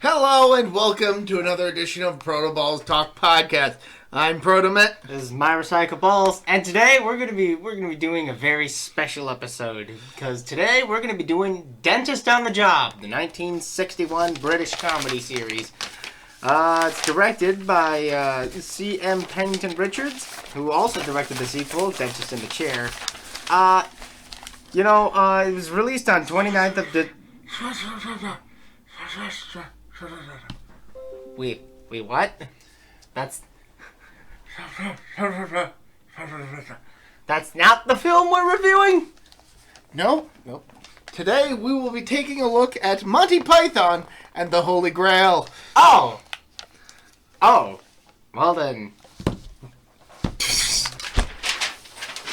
Hello and welcome to another edition of ProtoBalls Talk Podcast. I'm ProtoMet. This is my Recycle Balls, and today we're gonna be doing a very special episode because today we're gonna be doing Dentist on the Job, the 1961 British comedy series. It's directed by C.M. Pennington Richards, who also directed the sequel, Dentist in the Chair. It was released on 29th of the... Wait, what? That's not the film we're reviewing? Nope. Today we will be taking a look at Monty Python and the Holy Grail. Oh, well then.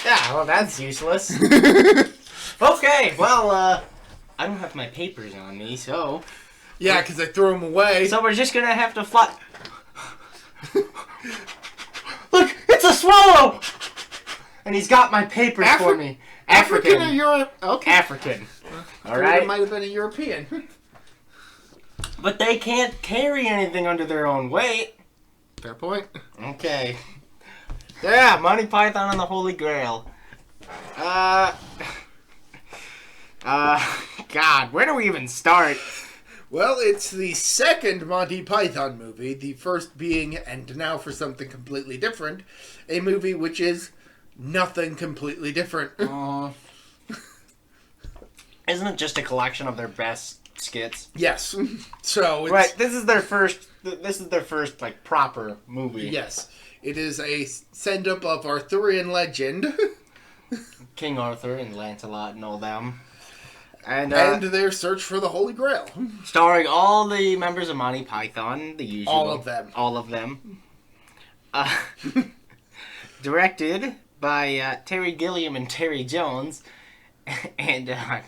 Yeah, well that's useless. Okay, well, I don't have my papers on me, so... Yeah, because I threw them away. So we're just gonna have to fly... Look, it's a swallow! And he's got my papers for me. African or Europe? Okay. African. Alright? It might have been a European. But they can't carry anything under their own weight. Fair point. Okay. Yeah, Monty Python and the Holy Grail. God, where do we even start? Well, it's the second Monty Python movie, the first being, and now for something completely different, a movie which is nothing completely different. Isn't it just a collection of their best skits? Yes. So it's... Right, this is their first, like, proper movie. Yes. It is a send-up of Arthurian legend. King Arthur and Lancelot and all them. And their search for the Holy Grail. Starring all the members of Monty Python, the usual. All of them. Directed by Terry Gilliam and Terry Jones. And I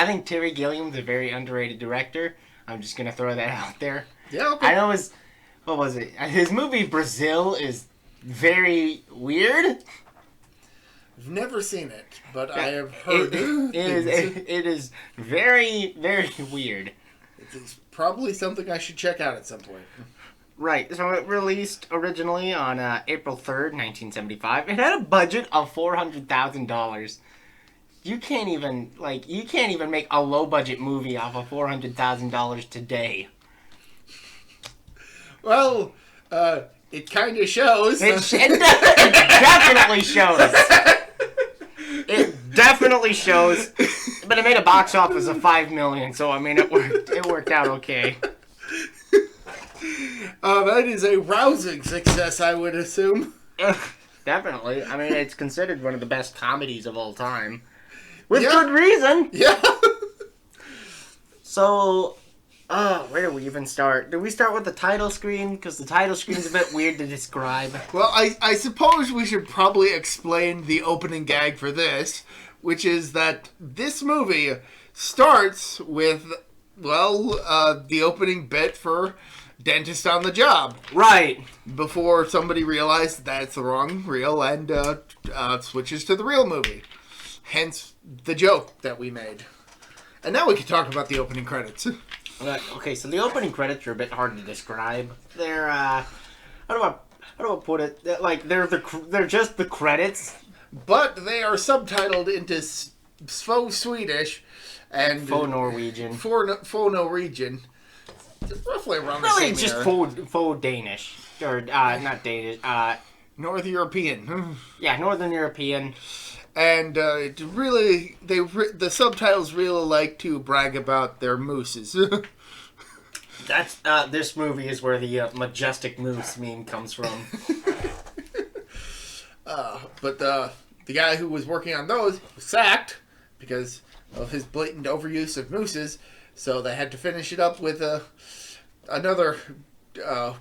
think Terry Gilliam's a very underrated director. I'm just going to throw that out there. Yeah, okay. I know what was it? His movie Brazil is very weird. I've never seen it, but I have heard it is very, very weird. It's probably something I should check out at some point. Right, so it released originally on April 3rd, 1975. It had a budget of $400,000. You can't even make a low-budget movie off of $400,000 today. Well, it kind of shows. It definitely shows. It definitely shows. But it made a box office of $5 million, so I mean, it worked out okay. That is a rousing success, I would assume. Definitely. I mean, it's considered one of the best comedies of all time. With good reason. Yeah. So, where do we even start? Do we start with the title screen? Because the title screen's a bit weird to describe. Well, I suppose we should probably explain the opening gag for this, which is that this movie starts with, the opening bit for Dentist on the Job. Right. Before somebody realized that's the wrong reel and switches to the real movie. Hence the joke that we made. And now we can talk about the opening credits. Okay, so the opening credits are a bit hard to describe. They're how do I put it? They're just the credits, but they are subtitled into faux Swedish and faux Norwegian. Faux Norwegian. Roughly around the same Really, it's just faux Danish or not Danish. North European. Yeah, Northern European. And it really, the subtitles really like to brag about their mooses. That's this movie is where the majestic moose meme comes from. But the guy who was working on those was sacked because of his blatant overuse of mooses. So they had to finish it up with another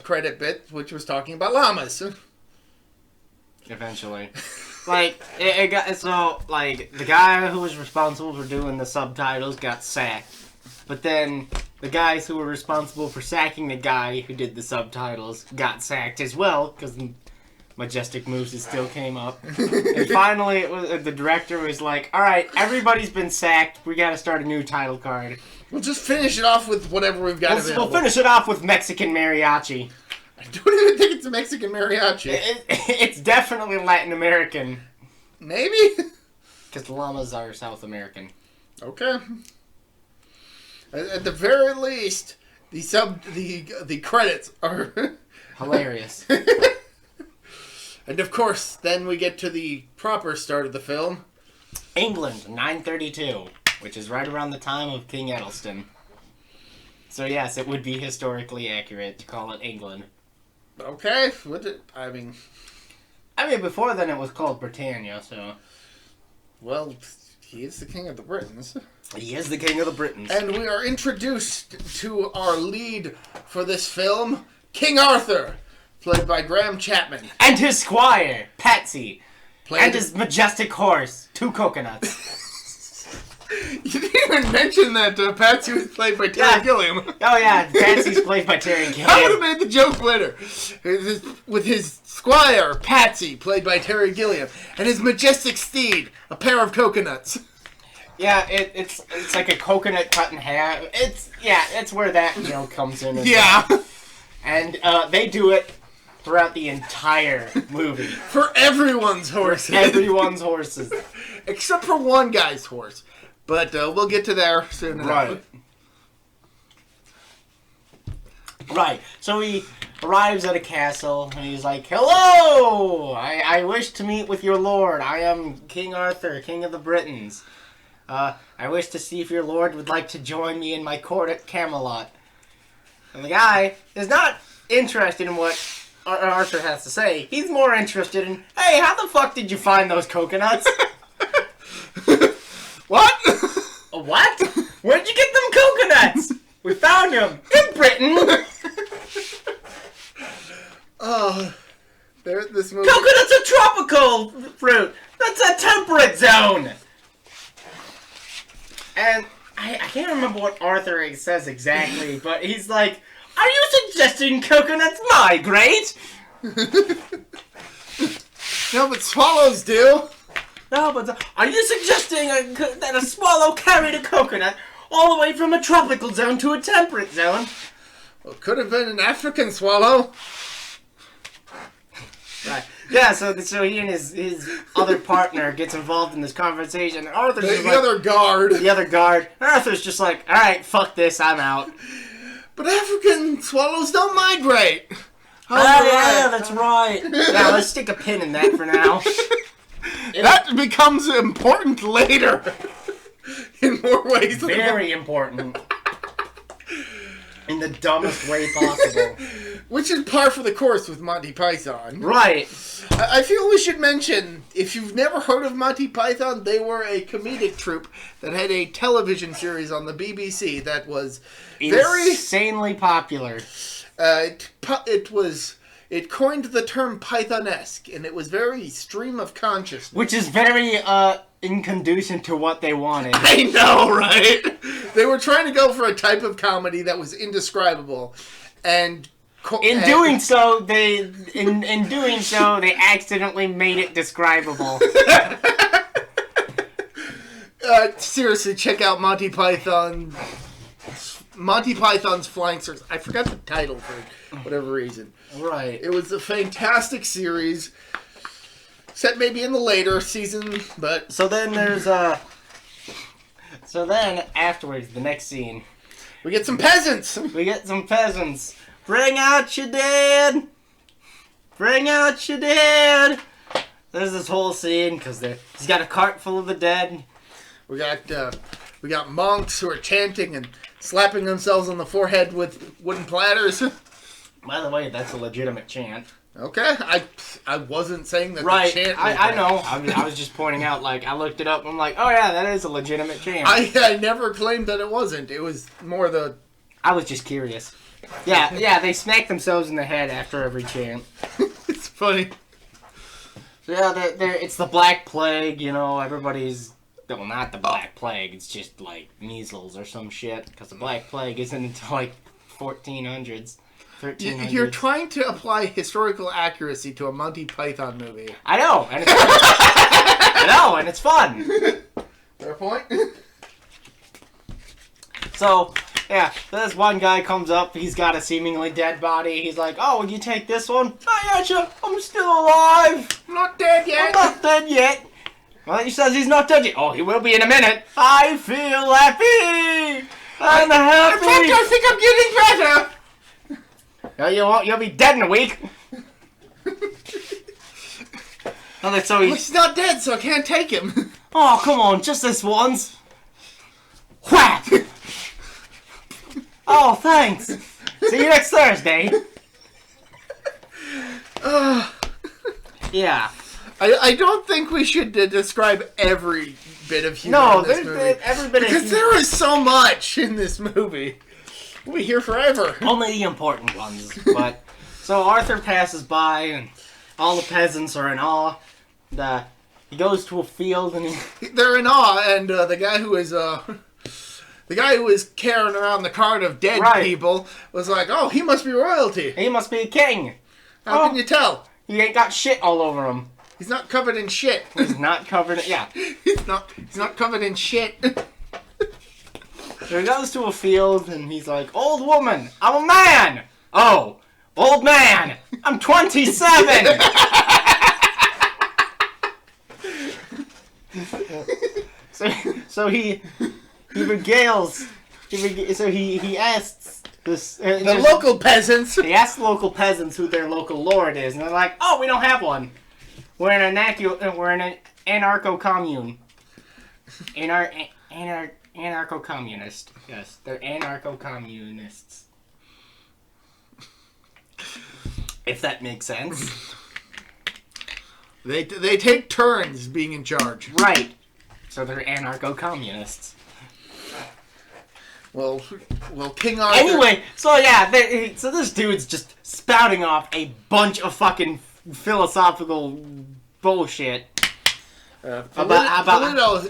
credit bit, which was talking about llamas. Eventually. The guy who was responsible for doing the subtitles got sacked. But then the guys who were responsible for sacking the guy who did the subtitles got sacked as well, because Majestic Mooses still came up. And finally, the director was like, alright, everybody's been sacked, we gotta start a new title card. We'll just finish it off with whatever we've got available. We'll finish it off with Mexican mariachi. I don't even think it's a Mexican mariachi. It's definitely Latin American. Maybe? Because the llamas are South American. Okay. At the very least, the credits are hilarious. And of course, then we get to the proper start of the film. England, 932, which is right around the time of King Edelston. So yes, it would be historically accurate to call it England. Okay, I mean, before then it was called Britannia, so... Well, he is the king of the Britons. He is the king of the Britons. And we are introduced to our lead for this film, King Arthur, played by Graham Chapman. And his squire, Patsy. And his majestic horse, Two Coconuts. You didn't even mention that Patsy was played by Terry Gilliam. Oh yeah, Patsy's played by Terry Gilliam. I would have made the joke better. With his squire, Patsy, played by Terry Gilliam, and his majestic steed, a pair of coconuts. Yeah, it's like a coconut cut in half. It's where that comes in. Yeah. Well. And they do it throughout the entire movie. For everyone's horses. For everyone's horses. Except for one guy's horse. But we'll get to there soon enough. Right. So he arrives at a castle, and he's like, "Hello! I wish to meet with your lord. I am King Arthur, King of the Britons. I wish to see if your lord would like to join me in my court at Camelot." And the guy is not interested in what Arthur has to say. He's more interested in, "Hey, how the fuck did you find those coconuts?" What? What? Where'd you get them coconuts? We found them in Britain. Oh, this movie. Coconut's a tropical fruit. That's a temperate zone. And I can't remember what Arthur says exactly, but he's like, "Are you suggesting coconuts migrate?" No, but swallows do. No, but are you suggesting that a swallow carried a coconut all the way from a tropical zone to a temperate zone? Well, it could have been an African swallow. Right. Yeah, so he and his other partner gets involved in this conversation. And Arthur's just like, other guard. The other guard. And Arthur's just like, "All right, fuck this, I'm out." But African swallows don't migrate. Oh, yeah, that's right. Yeah, let's stick a pin in that for now. That becomes important later. In more ways than very important. In the dumbest way possible. Which is par for the course with Monty Python. Right. I feel we should mention, if you've never heard of Monty Python, they were a comedic troupe that had a television series on the BBC that was very... insanely popular. It coined the term Pythonesque, and it was very stream of consciousness. Which is very inconducive to what they wanted. I know, right? They were trying to go for a type of comedy that was indescribable, and in doing so, they accidentally made it describable. Seriously, check out Monty Python. Monty Python's Flying Circus. I forgot the title for whatever reason. Right. It was a fantastic series. Set maybe in the later season, but... So then afterwards, the next scene... We get some peasants! Bring out your dead! Bring out your dead! There's this whole scene, because he's got a cart full of the dead. We got monks who are chanting and slapping themselves on the forehead with wooden platters. By the way, that's a legitimate chant. Okay, I wasn't saying that the chant was I know. I was just pointing out, like, I looked it up, and I'm like, oh yeah, that is a legitimate chant. I never claimed that it wasn't. It was more the... I was just curious. Yeah, they smack themselves in the head after every chant. It's funny. So yeah, it's the Black Plague, everybody's... Well, not the Black Plague, it's just, like, measles or some shit, because the Black Plague isn't until, like, 1400s. 1300s. You're trying to apply historical accuracy to a Monty Python movie. I know, and it's fun. Fair point. So, yeah, this one guy comes up. He's got a seemingly dead body. He's like, "Oh, will you take this one?" "I gotcha. I'm still alive. I'm not dead yet. I'm not dead yet." Well, he says he's not dead yet. "Oh, he will be in a minute." "I feel happy. I'm happy. In fact, I think I'm getting better. No, you won't. You'll be dead in a week." So He's not dead, so I can't take him. "Oh, come on, just this once." Whap! "Oh, thanks. See you next Thursday." Yeah. I don't think we should describe every bit of humor in this movie. Every bit because there is so much in this movie. We'll be here forever. Only the important ones. But so Arthur passes by, and all the peasants are in awe. He goes to a field, and they're in awe. And the guy who was carrying around the cart of dead people was like, "Oh, he must be royalty. He must be a king." How can you tell? He ain't got shit all over him. He's not covered in shit. He's not covered in... Yeah. He's not covered in shit. So he goes to a field, and he's like, "Old woman, I'm a man." "Oh, old man, I'm 27. So he regales. He asks this the local peasants. He asks local peasants who their local lord is, and they're like, "Oh, we don't have one. We're an anarcho commune. Anarcho communist. Yes, they're anarcho communists. If that makes sense." They take turns being in charge. Right. So they're anarcho communists. Well, King Arthur... Anyway, so yeah, so this dude's just spouting off a bunch of fucking philosophical bullshit. Philosophical...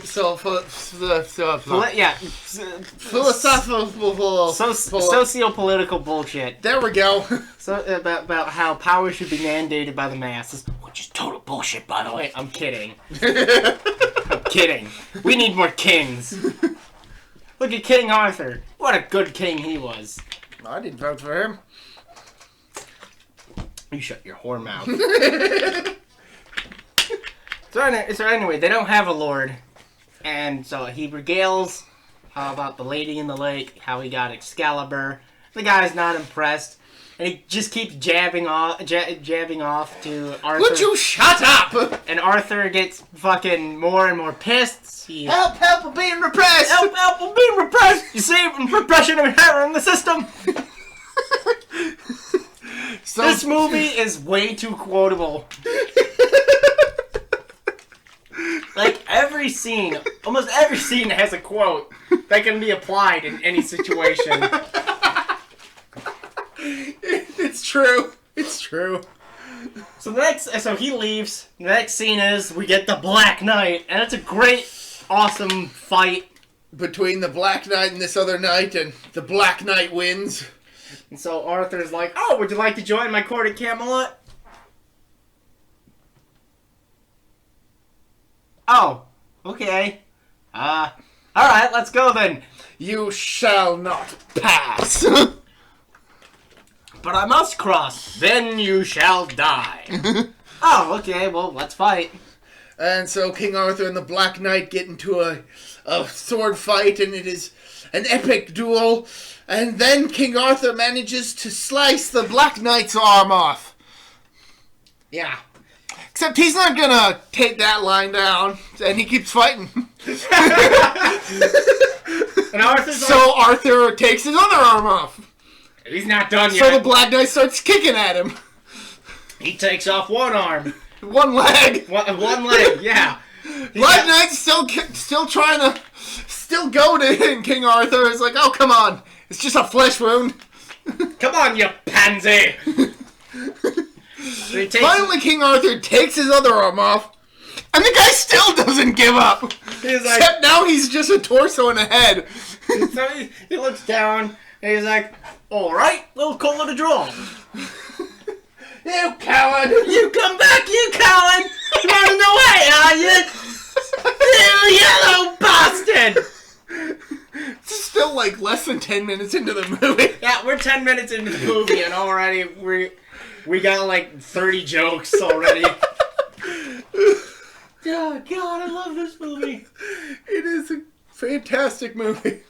Socio-political bullshit. There we go. So about how power should be mandated by the masses, which is total bullshit, by the way. I'm kidding. I'm kidding. We need more kings. Look at King Arthur. What a good king he was. I didn't vote for him. You shut your whore mouth. So anyway, they don't have a lord. And so he regales about the lady in the lake, how he got Excalibur. The guy's not impressed. And he just keeps jabbing off to Arthur. Would you shut up? And Arthur gets fucking more and more pissed. Help, we're being repressed. Help, we're being repressed. You see, repression of inherent in the system. This movie is way too quotable. Like, almost every scene has a quote that can be applied in any situation. It's true. It's true. So he leaves. The next scene is we get the Black Knight, and it's a great, awesome fight between the Black Knight and this other knight, and the Black Knight wins. And so Arthur's like, "Oh, would you like to join my court at Camelot?" "Oh, okay. Alright, let's go then." "You shall not pass." "But I must cross. Then you shall die." "Oh, okay, well, let's fight." And so King Arthur and the Black Knight get into a sword fight, and it is an epic duel. And then King Arthur manages to slice the Black Knight's arm off. Yeah. Except he's not gonna take that lying down, and he keeps fighting. And Arthur takes his other arm off. He's not done yet. So the Black Knight starts kicking at him. He takes off one arm. One leg. One leg, yeah. Black Knight's still trying to... Still goading King Arthur. It's like, "Oh, come on. It's just a flesh wound." Come on, you pansy. Finally, King Arthur takes his other arm off. And the guy still doesn't give up. Except now he's just a torso and a head. So he looks down, and he's like, "Alright, we'll call it a draw." "You coward! You come back, you coward! You're running away, are you? You yellow bastard!" Just still like less than 10 minutes into the movie. Yeah, we're 10 minutes into the movie and already we got like 30 jokes already. Oh, God, I love this movie. It is a fantastic movie.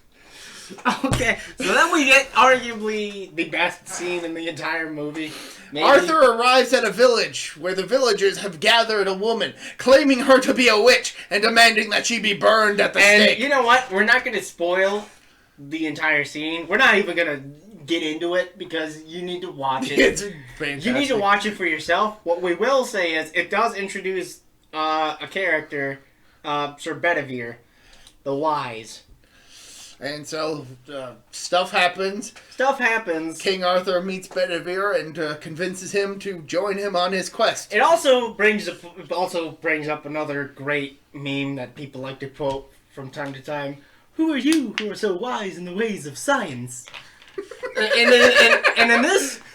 Okay, so then we get arguably the best scene in the entire movie. Maybe. Arthur arrives at a village where the villagers have gathered a woman, claiming her to be a witch and demanding that she be burned at the stake. And you know what? We're not going to spoil the entire scene. We're not even going to get into it because you need to watch it. It's fantastic. You need to watch it for yourself. What we will say is it does introduce a character, Sir Bedivere, the Wise. And so, stuff happens. Stuff happens. King Arthur meets Bedivere and convinces him to join him on his quest. It also brings up another great meme that people like to quote from time to time. Who are you who are so wise in the ways of science? and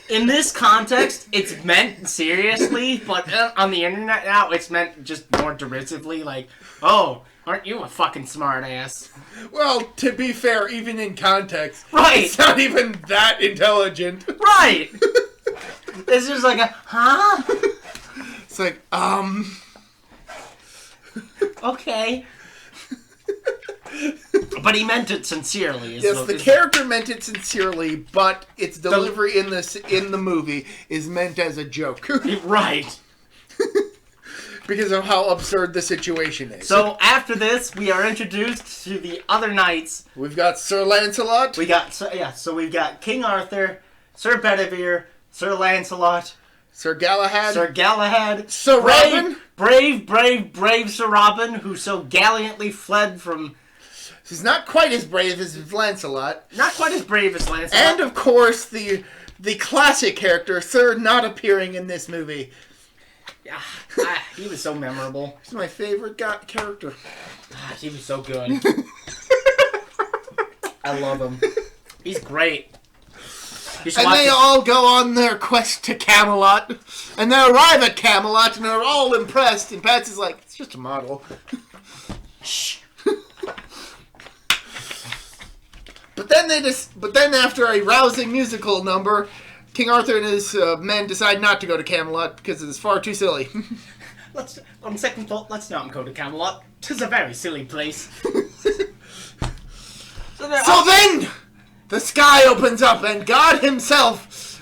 in this context, it's meant seriously, but on the internet now, it's meant just more derisively, like, oh, aren't you a fucking smartass? Well, to be fair, even in context, right? It's not even that intelligent. Right. It's just like a, huh? It's like, okay. But he meant it sincerely. Yes, the character meant it sincerely, but its delivery in the movie is meant as a joke. Right. Because of how absurd the situation is. So after this, we are introduced to the other knights. We've got Sir Lancelot. We've got King Arthur, Sir Bedivere, Sir Lancelot, Sir Galahad, Sir Robin, brave Sir Robin, who so gallantly fled from. He's not quite as brave as Lancelot. Not quite as brave as Lancelot. And of course the classic character, Sir not appearing in this movie. He was so memorable. He's my favorite character. He was so good. I love him. He's great. And they all go on their quest to Camelot. And they arrive at Camelot and they're all impressed. And Patsy's like, it's just a model. Shh. But then after a rousing musical number, King Arthur and his men decide not to go to Camelot because it's far too silly. On second thought, let's not go to Camelot. 'Tis a very silly place. So then, the sky opens up and God himself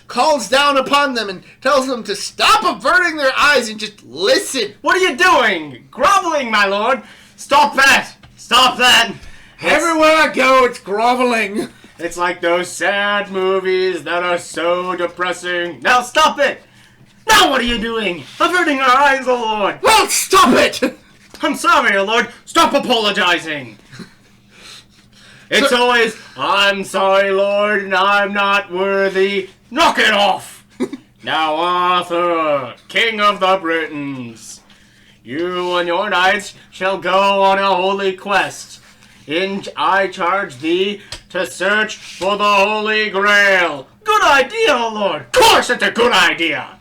calls down upon them and tells them to stop averting their eyes and just listen. What are you doing? Groveling, my lord. Stop that. Stop that. Everywhere I go, it's groveling. It's like those sad movies that are so depressing. Now stop it! Now what are you doing? Averting our eyes, O Lord! Well, stop it! I'm sorry, O Lord. Stop apologizing. It's always, I'm sorry, Lord, and I'm not worthy. Knock it off! Now, Arthur, King of the Britons, you and your knights shall go on a holy quest. I charge thee to search for the Holy Grail. Good idea, O Lord. Of course it's a good idea.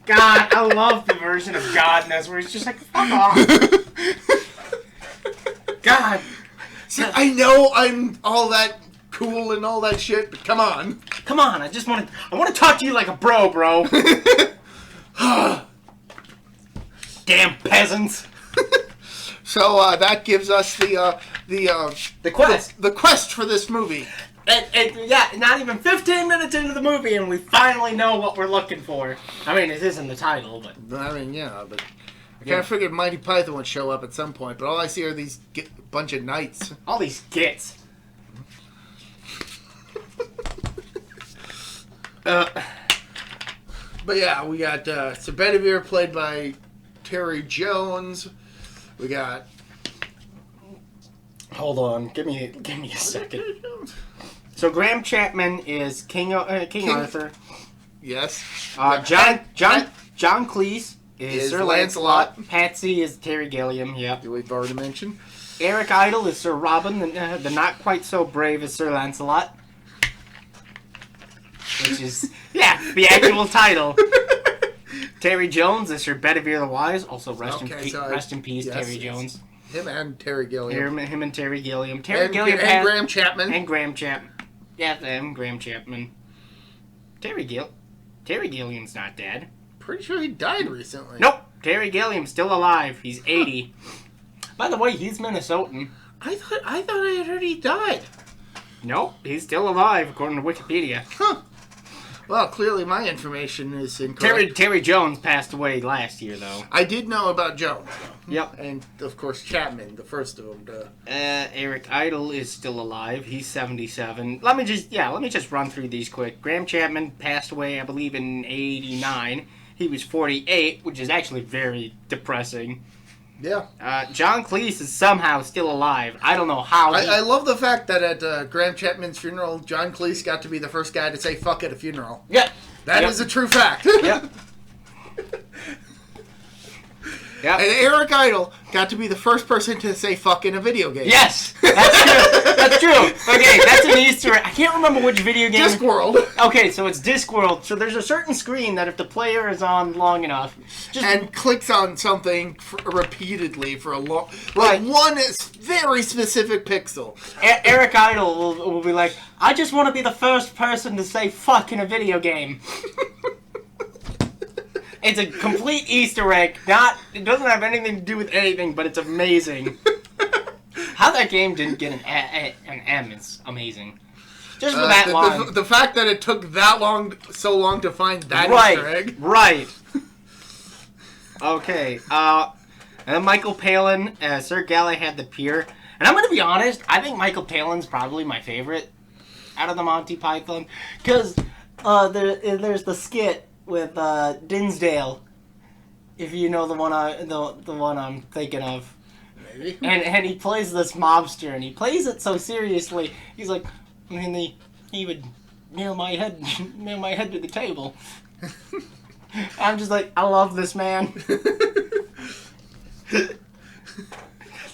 God, I love the version of God in this where he's just like, fuck off. God. See, I know I'm all that cool and all that shit, but come on. Come on, I want to talk to you like a bro. Damn peasants. So that gives us the quest. The quest for this movie. Yeah, not even 15 minutes into the movie, and we finally know what we're looking for. I mean, it is in the title, but I mean, yeah, but I kind of figured Monty Python would show up at some point. But all I see are these bunch of knights. All these gits. But yeah, we got Sir Bedivere played by Terry Jones. We got. Hold on, give me a second. So Graham Chapman is King Arthur. Yes. John Cleese is Sir Lancelot. Patsy is Terry Gilliam. Yeah. We've already mentioned. Eric Idle is Sir Robin, the not quite so brave as Sir Lancelot. Which is the actual title. Terry Jones is Sir Bedivere the Wise. Also rest in peace, yes, Terry Jones. Him and Terry Gilliam. Him and Terry Gilliam. And Graham Chapman. And Graham Chapman. Yeah, them, Graham Chapman. Terry Gilliam's not dead. Pretty sure he died recently. Nope. Terry Gilliam's still alive. He's 80. By the way, he's Minnesotan. I thought I had heard he died. Nope. He's still alive, according to Wikipedia. Huh. Well, clearly my information is incorrect. Terry Jones passed away last year, though. I did know about Jones, though. Yep. And, of course, Chapman, the first of them. Eric Idle is still alive. He's 77. Let me just run through these quick. Graham Chapman passed away, I believe, in 89. He was 48, which is actually very depressing. Yeah. John Cleese is somehow still alive. I don't know how. I love the fact that at Graham Chapman's funeral, John Cleese got to be the first guy to say fuck at a funeral. Yep. That is a true fact. Yep. Yep. And Eric Idle got to be the first person to say fuck in a video game. Yes! That's true. That's true. Okay, that's an Easter egg. I can't remember which video game. Discworld. Okay, so it's Discworld. So there's a certain screen that if the player is on long enough, and clicks on something repeatedly for a long, one very specific pixel. Eric Idle will be like, I just want to be the first person to say fuck in a video game. It's a complete Easter egg. It doesn't have anything to do with anything, but it's amazing. How that game didn't get an M is amazing. Just for that line. The fact that it took so long to find that Easter egg. Right. Okay. And then Michael Palin, Sir Galahad the Peer. And I'm going to be honest, I think Michael Palin's probably my favorite out of the Monty Python. Because there's the skit with Dinsdale, if you know the one I'm thinking of. Maybe. And he plays this mobster, and he plays it so seriously. He's like, he would nail my head to the table. I'm just like, I love this man.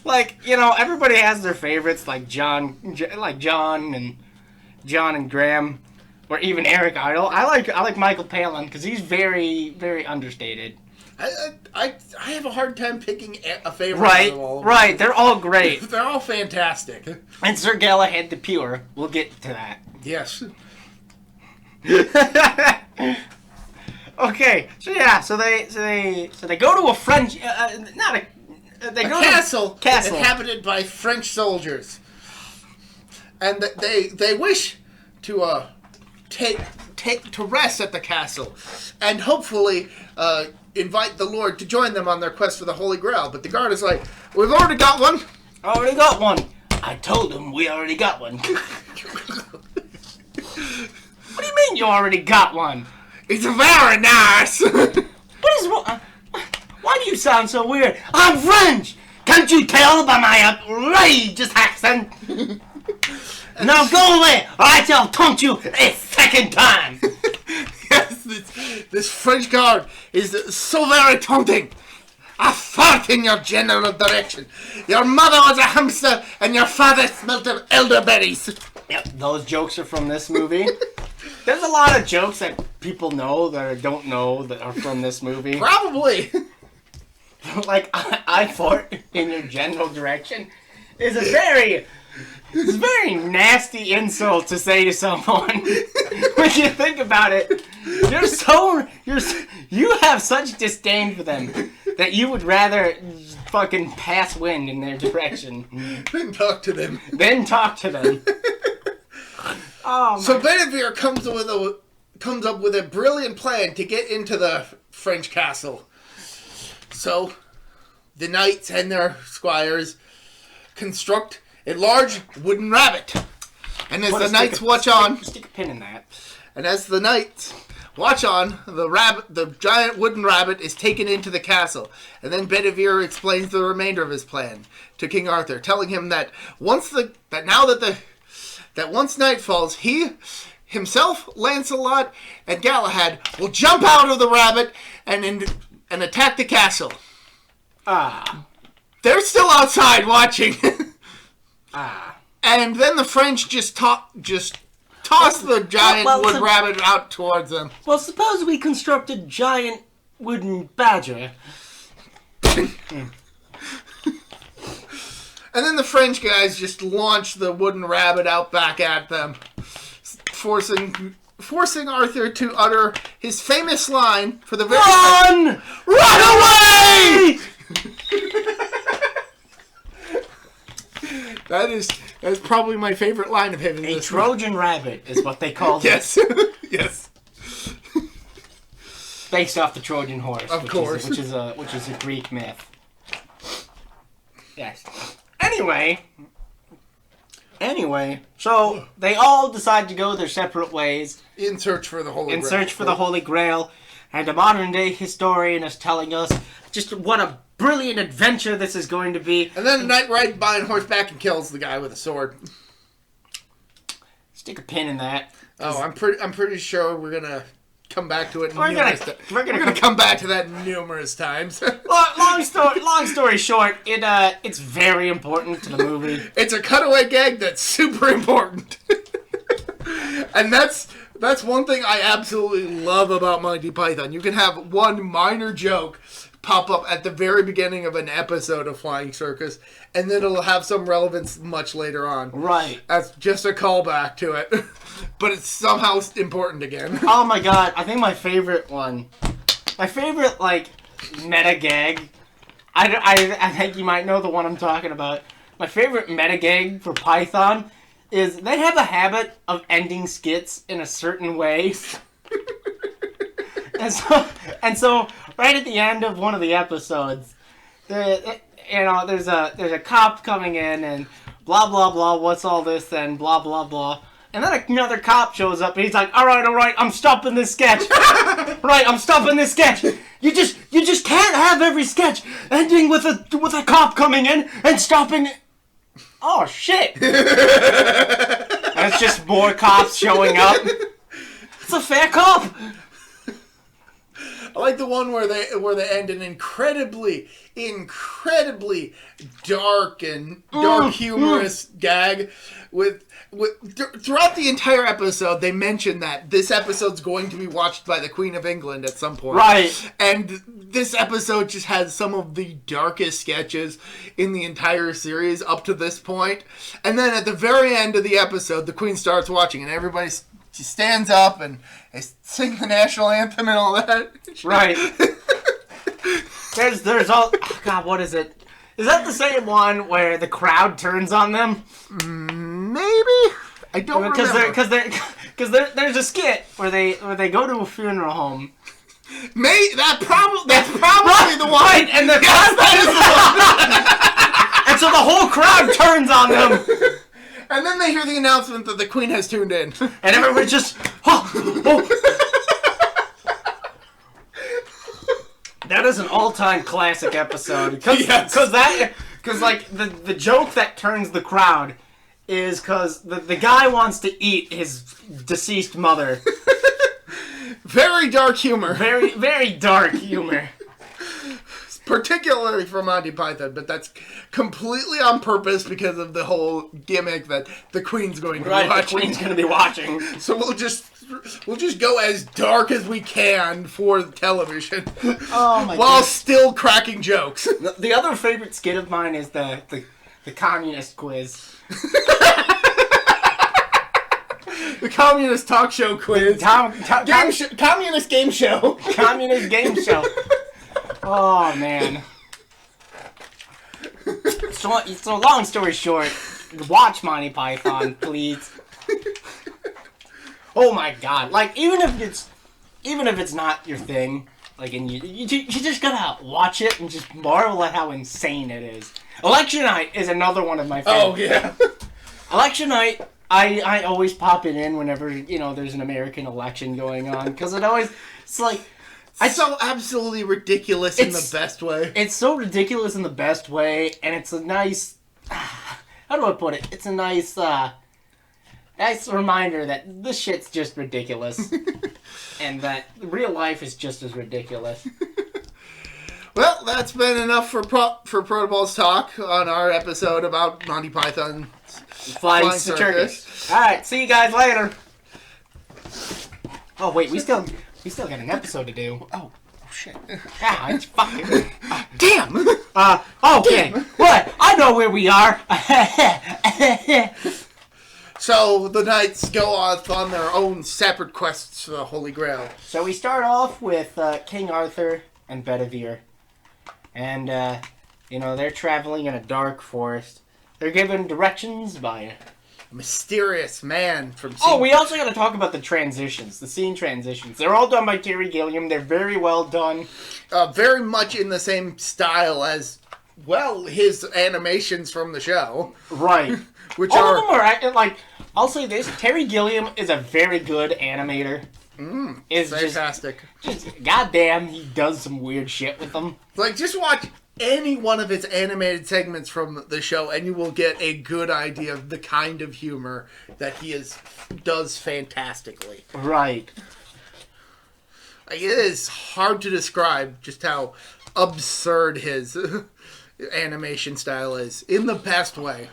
Like, everybody has their favorites, like John and Graham. Or even Eric Idle. I like Michael Palin because he's very, very understated. I have a hard time picking a favorite. Right, out of all of right. They're all great. They're all fantastic. And Sir Galahad the Pure. We'll get to that. Yes. Okay. So they go to a French castle inhabited by French soldiers, and they wish to take to rest at the castle, and hopefully invite the Lord to join them on their quest for the Holy Grail. But the guard is like, we've already got one. Already got one. I told him we already got one. What do you mean you already got one? It's very nice. What is wrong? Why do you sound so weird? I'm French. Can't you tell by my outrageous accent? Now go away, or I shall taunt you a second time. Yes, this French guard is so very taunting. I fart in your general direction. Your mother was a hamster, and your father smelt of elderberries. Yep, those jokes are from this movie. There's a lot of jokes that people know that don't know that are from this movie. Probably. Like, I fart in your general direction is a very nasty insult to say to someone. When you think about it, you have such disdain for them that you would rather fucking pass wind in their direction Then talk to them. Oh, so Benevere comes up with a brilliant plan to get into the French castle. So the knights and their squires construct a large wooden rabbit. And as the knights watch on... Stick a pin in that. And as the knights watch on, the giant wooden rabbit is taken into the castle. And then Bedivere explains the remainder of his plan to King Arthur, telling him that once night falls, he himself, Lancelot, and Galahad will jump out of the rabbit and attack the castle. They're still outside watching. And then the French just toss the giant wood rabbit out towards them. Well, suppose we construct a giant wooden badger. And then the French guys just launch the wooden rabbit out back at them, forcing Arthur to utter his famous line for the very Run! Run away! That's probably my favorite line of him. In A this Trojan rabbit is what they called Yes. Yes. Based off the Trojan horse, Of course. which is a Greek myth. Yes. Anyway, so they all decide to go their separate ways In search for the Holy Grail. the Holy Grail, and a modern day historian is telling us just what a brilliant adventure this is going to be. And then a knight rides by on horseback and kills the guy with a sword. Stick a pin in that. Oh, I'm pretty sure we're gonna come back to it. We're gonna come back to that numerous times. Long story short, it's very important to the movie. It's a cutaway gag that's super important, and that's one thing I absolutely love about Monty Python. You can have one minor joke pop up at the very beginning of an episode of Flying Circus, and then it'll have some relevance much later on. Right. That's just a callback to it, but it's somehow important again. Oh my god, I think my favorite like meta gag. I think you might know the one I'm talking about. My favorite meta gag for Python is they have a habit of ending skits in a certain way. And so right at the end of one of the episodes, there's a cop coming in and blah blah blah, what's all this and blah blah blah. And then another cop shows up and he's like, all right, I'm stopping this sketch. Right, I'm stopping this sketch. You just can't have every sketch ending with a cop coming in and stopping it. Oh shit. And it's just more cops showing up. It's a fair cop. I like the one where they end an incredibly dark humorous gag with throughout the entire episode. They mention that this episode's going to be watched by the Queen of England at some point. Right. And this episode just has some of the darkest sketches in the entire series up to this point. And then at the very end of the episode, the Queen starts watching and she stands up and they sing the national anthem and all that. Right. There's all... Oh God, what is it? Is that the same one where the crowd turns on them? Maybe? I don't remember. Because there's a skit where they go to a funeral home. That's probably the one. Right, and the crowd... And so the whole crowd turns on them. And then they hear the announcement that the Queen has tuned in. And everybody just... Oh. That is an all-time classic episode. Because the joke that turns the crowd is because the guy wants to eat his deceased mother. Very dark humor. Very, very dark humor. Particularly for Monty Python, but that's completely on purpose because of the whole gimmick that the Queen's going to be watching. The Queen's going to be watching. So we'll just go as dark as we can for television. Oh my while still cracking jokes. The other favorite skit of mine is the communist quiz. The communist talk show quiz. Communist game show. Communist game show. Oh, man. So long story short, watch Monty Python, please. Oh my God! Like even if it's not your thing, like and you just gotta watch it and just marvel at how insane it is. Election night is another one of my favorites. Oh yeah. Election night, I always pop it in whenever there's an American election going on because it's like. It's so absolutely ridiculous in the best way. It's so ridiculous in the best way, and it's a nice... How do I put it? It's a nice reminder that this shit's just ridiculous. And that real life is just as ridiculous. Well, that's been enough for ProtoBalls talk on our episode about Monty Python Flying Circus. Alright, see you guys later. Oh, wait, we still got an episode to do. Oh, shit. Ah, it's fucking... Damn! Okay. Damn. What? I know where we are. So the knights go off on their own separate quests for the Holy Grail. So we start off with King Arthur and Bedivere. And, they're traveling in a dark forest. They're given directions by... A mysterious man from... Oh, we also got to talk about the transitions, the scene transitions. They're all done by Terry Gilliam. They're very well done. Very much in the same style as, well, his animations from the show. Right. Which all are... of them are acting like... I'll say this, Terry Gilliam is a very good animator. It's fantastic. Just goddamn, he does some weird shit with them. Like, just watch any one of its animated segments from the show, and you will get a good idea of the kind of humor that he does fantastically. Right. Like, it is hard to describe just how absurd his animation style is, in the best way.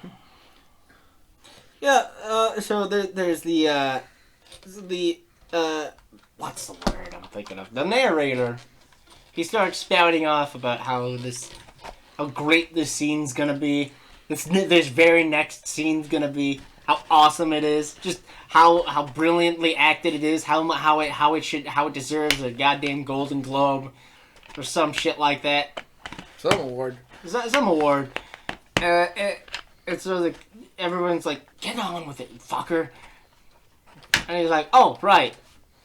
Yeah, so there's what's the word I'm thinking of? The narrator. He starts spouting off about how great this scene's gonna be. This very next scene's gonna be. How awesome it is. Just how brilliantly acted it is. How it deserves a goddamn Golden Globe or some shit like that. Some award. Some award. It's sort of like everyone's like, get on with it, you fucker. And he's like, oh, right.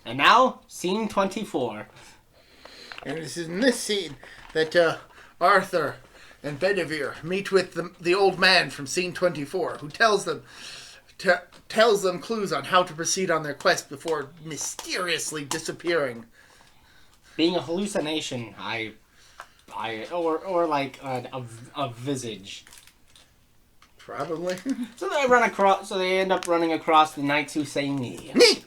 And now, scene 24. And this is in this scene that Arthur and Bedivere meet with the old man from scene 24, who tells them clues on how to proceed on their quest before mysteriously disappearing. Being a hallucination, or like a visage. Probably. So they end up running across the knights who say knee. Knee!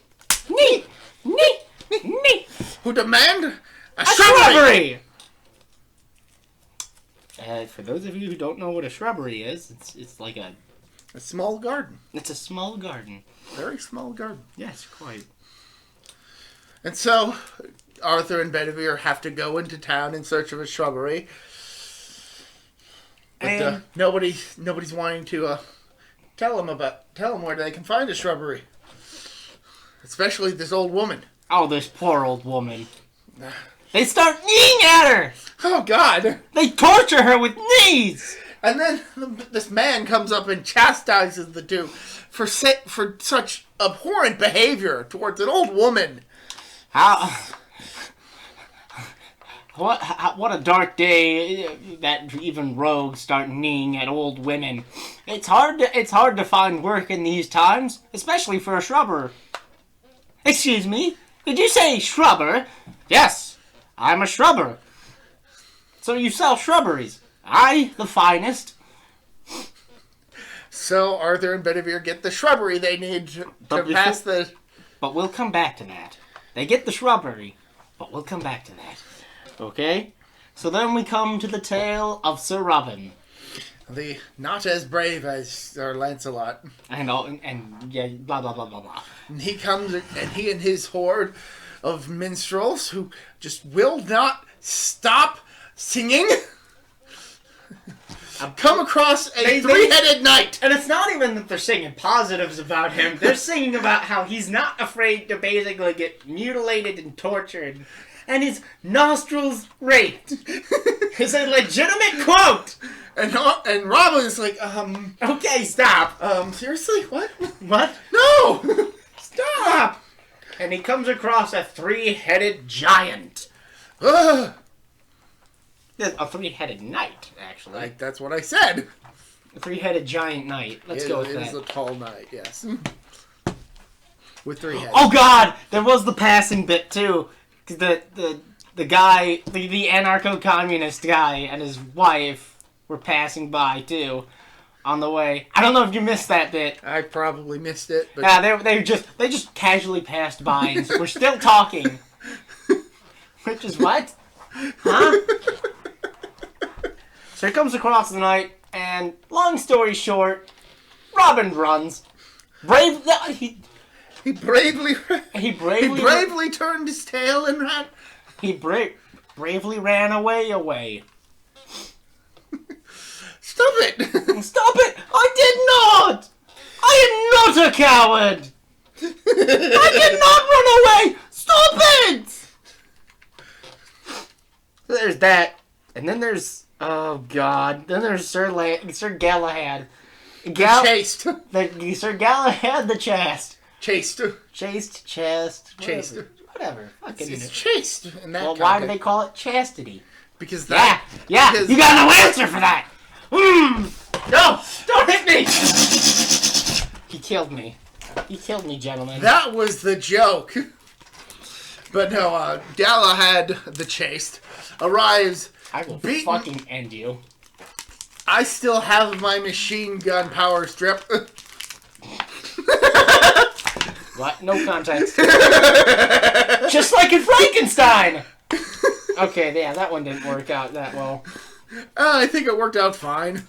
Knee! Knee! Knee! Who demand a shrubbery! For those of you who don't know what a shrubbery is, it's like a small garden. It's a small garden. Very small garden. Yes, quite. And so, Arthur and Bedivere have to go into town in search of a shrubbery. But nobody's wanting to tell them where they can find a shrubbery. Especially this old woman. Oh, this poor old woman. They start kneeing at her! Oh, God! They torture her with knees! And then this man comes up and chastises the two for such abhorrent behavior towards an old woman. What a dark day that even rogues start kneeing at old women. It's hard to find work in these times, especially for a shrubber. Excuse me? Did you say shrubber? Yes, I'm a shrubber. So you sell shrubberies. Aye, the finest. So Arthur and Bedivere get the shrubbery they need to pass the... But we'll come back to that. They get the shrubbery, but we'll come back to that. Okay? So then we come to the tale of Sir Robin. The not as brave as Sir Lancelot. And yeah, blah, blah, blah, blah, blah. And he comes, and he and his horde of minstrels who just will not stop singing come across a three-headed knight. And it's not even that they're singing positives about him. They're singing about how he's not afraid to basically get mutilated and tortured. And his nostrils raped. It's a legitimate quote. And Robin's like, Okay, stop. Seriously? What? What? No! Stop! And he comes across a three-headed giant. Ugh. A three-headed knight, actually. Like, that's what I said. A three-headed giant knight. Let's go with that. It is a tall knight, yes. With three heads. Oh, God! There was the passing bit, too. The guy, the anarcho-communist guy and his wife were passing by, too, on the way. I don't know if you missed that bit. I probably missed it. But... Yeah, they just casually passed by and we're still talking. Which is what? Huh? So he comes across the night, and long story short, Robin runs. He bravely turned his tail and ran. bravely ran away. Stop it! Stop it! I did not! I am not a coward! I did not run away! Stop it! There's that. And then there's... Oh, God. Then there's Sir Galahad. Chased. Sir Galahad the Chast. Chased. Chased, chast. Chased. Whatever. It's chased. In that well, why do they call it chastity? Because that... Yeah, because you got no answer for that! No! Don't hit me! He killed me. He killed me, gentlemen. That was the joke. But no, Galahad the Chased arrives. I will beaten. fucking end you. I still have my machine gun power strip. What? No context. Just like in Frankenstein! Okay, yeah, that one didn't work out that well. I think it worked out fine.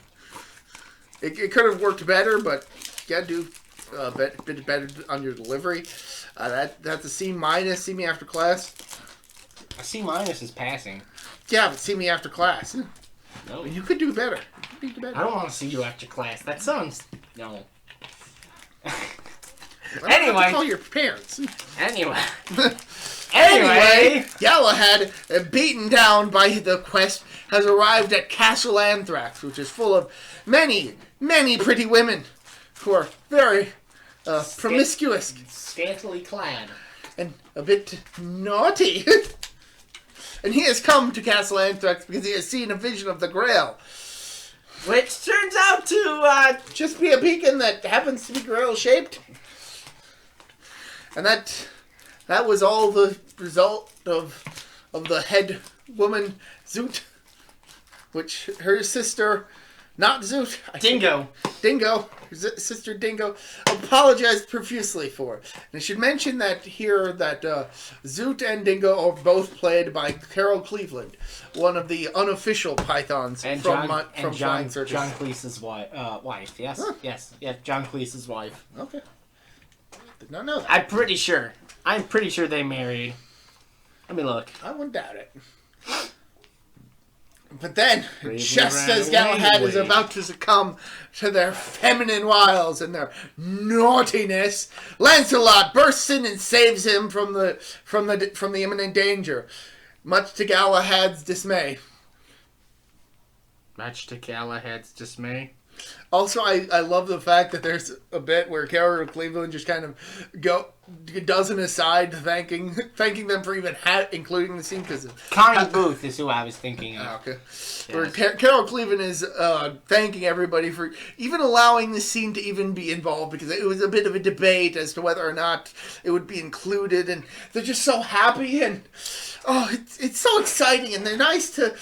It could have worked better, but you gotta do a bit better on your delivery. That's a C-. See me after class. A C- is passing. Yeah, but see me after class. No. You could do better. You could do better. I don't want to see you after class. That sounds... No. Anyway. Call your parents. Anyway, Galahad, beaten down by the quest, has arrived at Castle Anthrax, which is full of many, many pretty women who are very promiscuous. Scantily clad. And a bit naughty. And he has come to Castle Anthrax because he has seen a vision of the Grail. Which turns out to just be a beacon that happens to be Grail-shaped. And that was all the result of the head woman, Zoot. Which her sister, not Zoot. Dingo, her sister Dingo, apologized profusely for. And I should mention that here that Zoot and Dingo are both played by Carol Cleveland, one of the unofficial Pythons from Flying Circus. John Cleese's wife, yes? Huh. Yes, John Cleese's wife. Okay. Did not know that. I'm pretty sure they married. Let me look. I wouldn't doubt it. But then, just as Galahad is about to succumb to their feminine wiles and their naughtiness, Lancelot bursts in and saves him from the imminent danger, much to Galahad's dismay. Also, I love the fact that there's a bit where Carol Cleveland just kind of does an aside thanking them for even including the scene because Connie Booth is who I was thinking of. Okay, yes. Where Carol Cleveland is thanking everybody for even allowing the scene to even be involved because it was a bit of a debate as to whether or not it would be included, and they're just so happy and it's so exciting and they're nice to.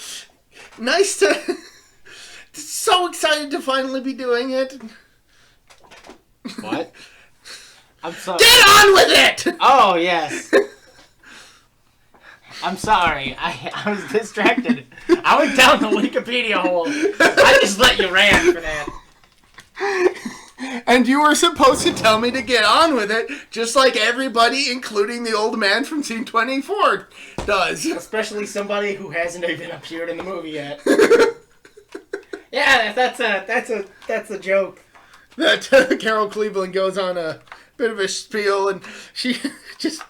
So excited to finally be doing it. What? I'm sorry. Get on with it! Oh, yes. I'm sorry. I was distracted. I went down the Wikipedia hole. I just let you rant for that. And you were supposed to tell me to get on with it, just like everybody, including the old man from Scene 24, does. Especially somebody who hasn't even appeared in the movie yet. Yeah, that's a joke. That Carol Cleveland goes on a bit of a spiel, and she just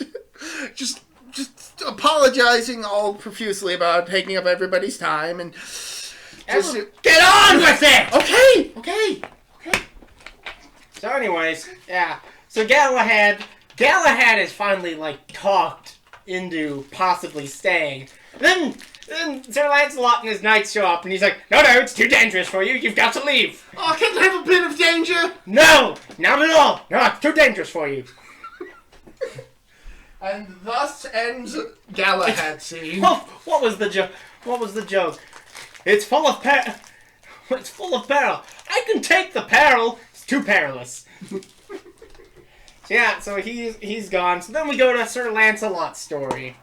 apologizing all profusely about taking up everybody's time, and just get on with it. Okay. So, anyways, yeah. So Galahad is finally talked into possibly staying. Then Sir Lancelot and his knights show up, and he's like, no, it's too dangerous for you. You've got to leave. Oh, can't I have a bit of danger? No, not at all. No, it's too dangerous for you. And thus ends Galahad scene. What was the joke? It's full of peril. I can take the peril. It's too perilous. So he's gone. So then we go to Sir Lancelot's story.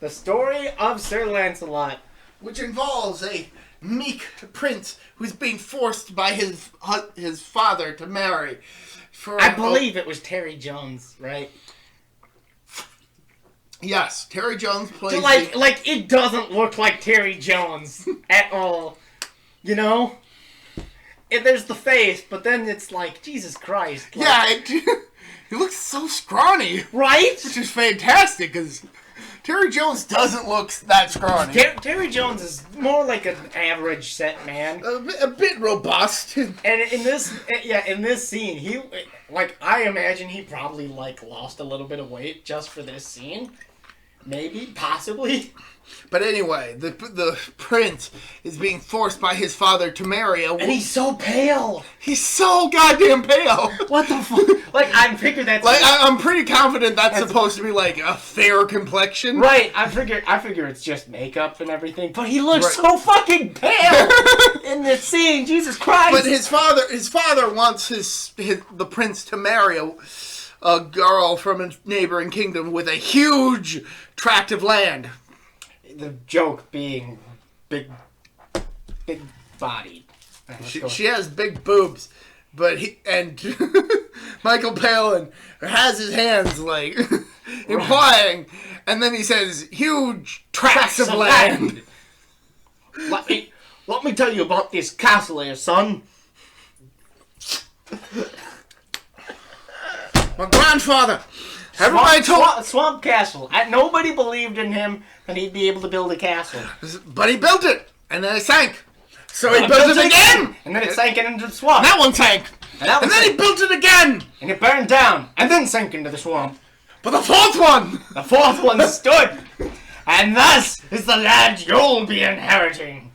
The story of Sir Lancelot. Which involves a meek prince who's being forced by his father to marry. I believe it was Terry Jones, right? Yes, Terry Jones plays... Like it doesn't look like Terry Jones at all. You know? There's the face, but then it's like, Jesus Christ. Like, yeah, he looks so scrawny. Right? Which is fantastic, because Terry Jones doesn't look that scrawny. Terry Jones is more like an average set man. A bit robust. And in this scene, he, like, I imagine he probably, like, lost a little bit of weight just for this scene. Maybe, possibly. But anyway, the prince is being forced by his father to marry a... And he's so pale! He's so goddamn pale! What the fuck? Like, I'm figuring that's... Like, I'm pretty confident that's supposed to be, like, a fair complexion. Right, I figure it's just makeup and everything, but he looks so fucking pale in this scene, Jesus Christ! But his father wants the prince to marry a girl from a neighboring kingdom with a huge tract of land. The joke being big bodied. She has big boobs, but Michael Palin has his hands like implying, and then he says huge tracts of land. Let me tell you about this castle here, son. My grandfather. Swamp Castle. Nobody believed in him that he'd be able to build a castle. But he built it, and then it sank. So he built it again! And then it sank into the swamp. That one sank! And then he built it again! And it burned down, and then sank into the swamp. But the fourth one! The fourth one stood! And thus is the land you'll be inheriting.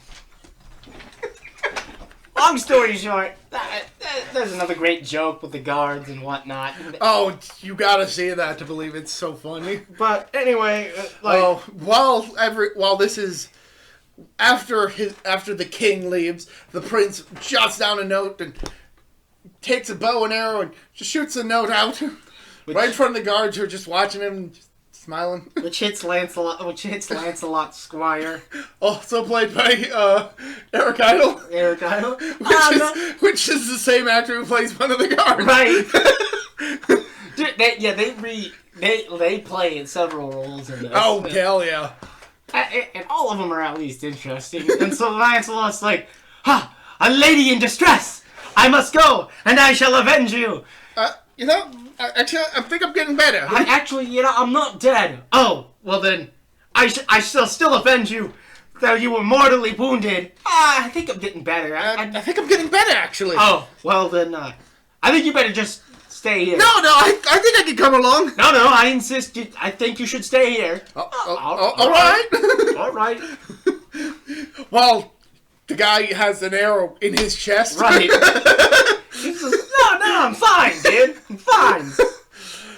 Long story short, there's another great joke with the guards and whatnot. Oh, you gotta see that to believe it's so funny. But anyway, while this is after the king leaves, the prince jots down a note and takes a bow and arrow and just shoots a note out right in front of the guards who are just watching him. Smiling. Which hits Lancelot Squire. Also played by Eric Idle. Eric Idle? Which is the same actor who plays one of the guards. Right. Dude, they play in several roles in this. Oh, hell yeah. And all of them are at least interesting. And so Lancelot's like, a lady in distress! I must go, and I shall avenge you! Actually, I think I'm getting better. I'm not dead. Oh, well then, I shall still avenge you, though you were mortally wounded. I think I'm getting better. I think I'm getting better, actually. Oh, well then, I think you better just stay here. No, I think I can come along. No, I insist. I think you should stay here. All right. All right. Well, the guy has an arrow in his chest. Right. He says, no, I'm fine, dude. I'm fine.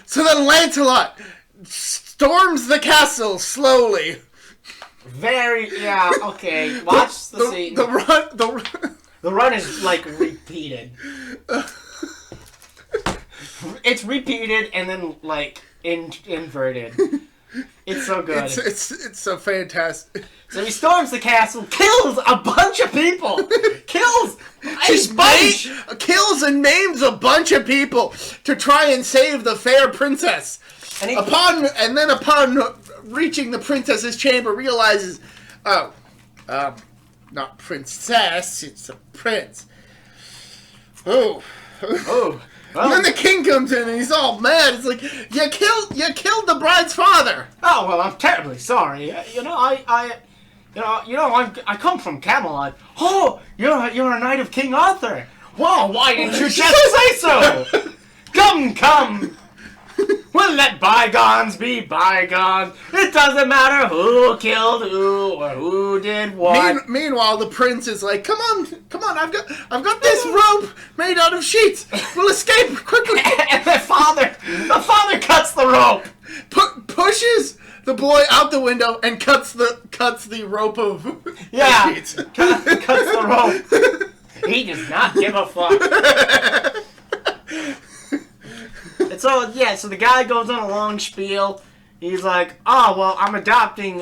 So then Lancelot storms the castle slowly. Okay. Watch the scene. The run is, like, repeated. It's repeated and then, like, inverted. It's so good. It's so fantastic. So he storms the castle, kills a bunch of people. Kills and maims a bunch of people to try and save the fair princess. And then upon reaching the princess's chamber, realizes, not princess, it's a prince. Oh. Well, and then the king comes in and he's all mad. It's like, you killed the bride's father. Oh well, I'm terribly sorry. I come from Camelot. Oh, you're a knight of King Arthur. Well, why didn't you just say so? Come. We'll let bygones be bygones. It doesn't matter who killed who or who did what. Meanwhile, the prince is like, "Come on! I've got this rope made out of sheets. We'll escape quickly." And the father cuts the rope. Pushes the boy out the window and cuts the rope of sheets. Cuts the rope. He does not give a fuck. And so the guy goes on a long spiel. He's like, "Oh well, I'm adopting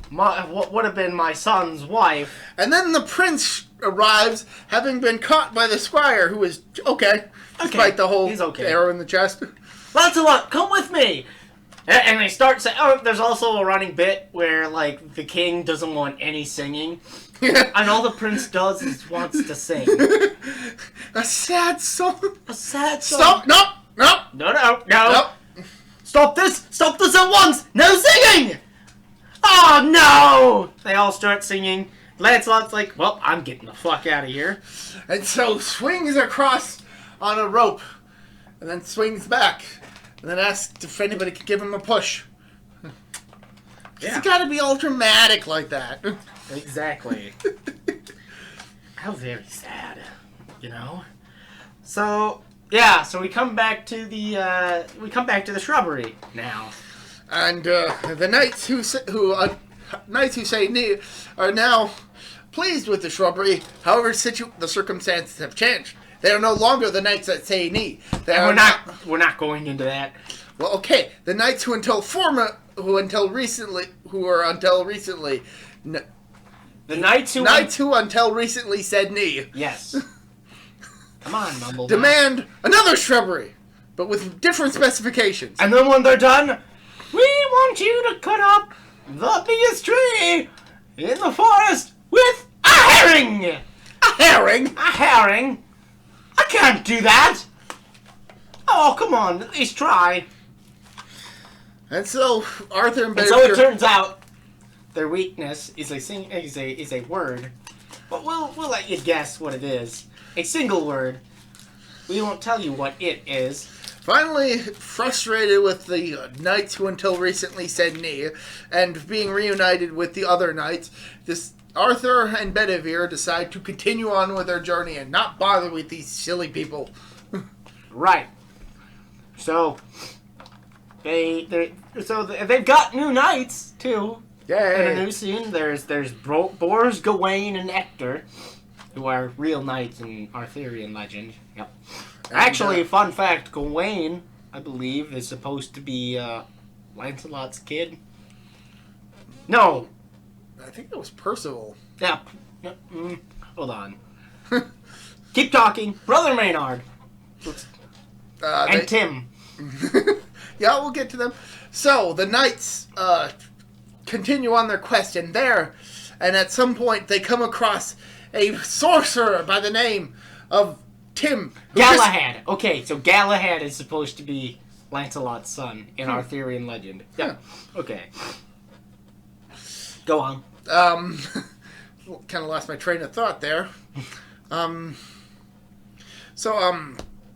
what would have been my son's wife." And then the prince arrives, having been caught by the squire, who is okay, despite the whole arrow in the chest. Lancelot, come with me. And they start saying, oh, there's also a running bit where, like, the king doesn't want any singing. And all the prince does is wants to sing. A sad song. A sad song. Stop! No! No! No. Nope. Stop this at once! No singing! Oh, no! They all start singing. Lancelot's like, well, I'm getting the fuck out of here. And so swings across on a rope. And then swings back. And then asks if anybody could give him a push. Yeah. It's gotta be all dramatic like that. Exactly. How very sad, you know? So, yeah, so we come back to the shrubbery now. And the knights who say nay are now pleased with the shrubbery. However, the circumstances have changed. They are no longer the knights that say nee. We're not going into that. Well, okay. The knights who until recently. The knights who until recently said nee. Yes. Come on, Mumble. Demand another shrubbery, but with different specifications. And then when they're done, we want you to cut up the biggest tree in the forest with a herring. A herring? A herring? I can't do that. Oh, come on, at least try. And so Arthur and So it turns out their weakness is a word, but we'll let you guess what it is. A single word. We won't tell you what it is. Finally, frustrated with the knights who until recently said nee, and being reunited with the other knights, Arthur and Bedivere decide to continue on with their journey and not bother with these silly people. Right. So they've got new knights too. Yay! In a new scene, there's Bors, Gawain, and Hector, who are real knights in Arthurian legend. Yep. And, actually, fun fact: Gawain, I believe, is supposed to be Lancelot's kid. No. I think it was Percival. Yeah. Hold on. Keep talking, Brother Maynard. And Tim. Yeah, we'll get to them. So the knights continue on their quest, and at some point they come across a sorcerer by the name of Tim. Galahad. Okay, so Galahad is supposed to be Lancelot's son in Arthurian legend. Yeah. Okay. Go on. Kind of lost my train of thought there.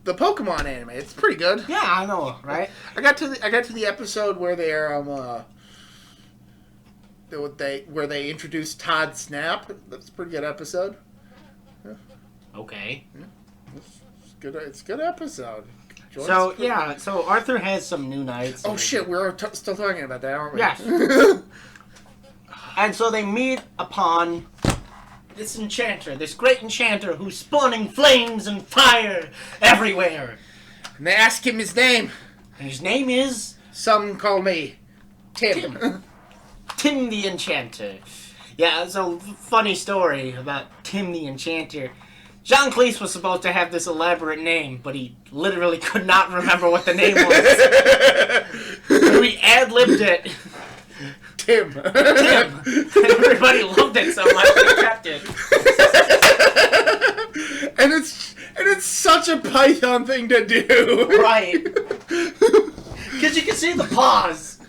The Pokemon anime, it's pretty good. Yeah, I know, right? I got to the episode where they introduced Todd Snap. That's a pretty good episode. Yeah. Okay. Yeah. It's a good episode. So Arthur has some new knights. Oh shit, we're still talking about that, aren't we? Yes. And so they meet upon this enchanter, this great enchanter who's spawning flames and fire everywhere. And they ask him his name. And his name is... Some call me Tim. Tim the Enchanter. Yeah, it's a funny story about Tim the Enchanter. Jean Cleese was supposed to have this elaborate name, but he literally could not remember what the name was. So he ad-libbed it. Tim. Everybody loved it so much they kept it. And it's such a Python thing to do. Right. Because you can see the pause.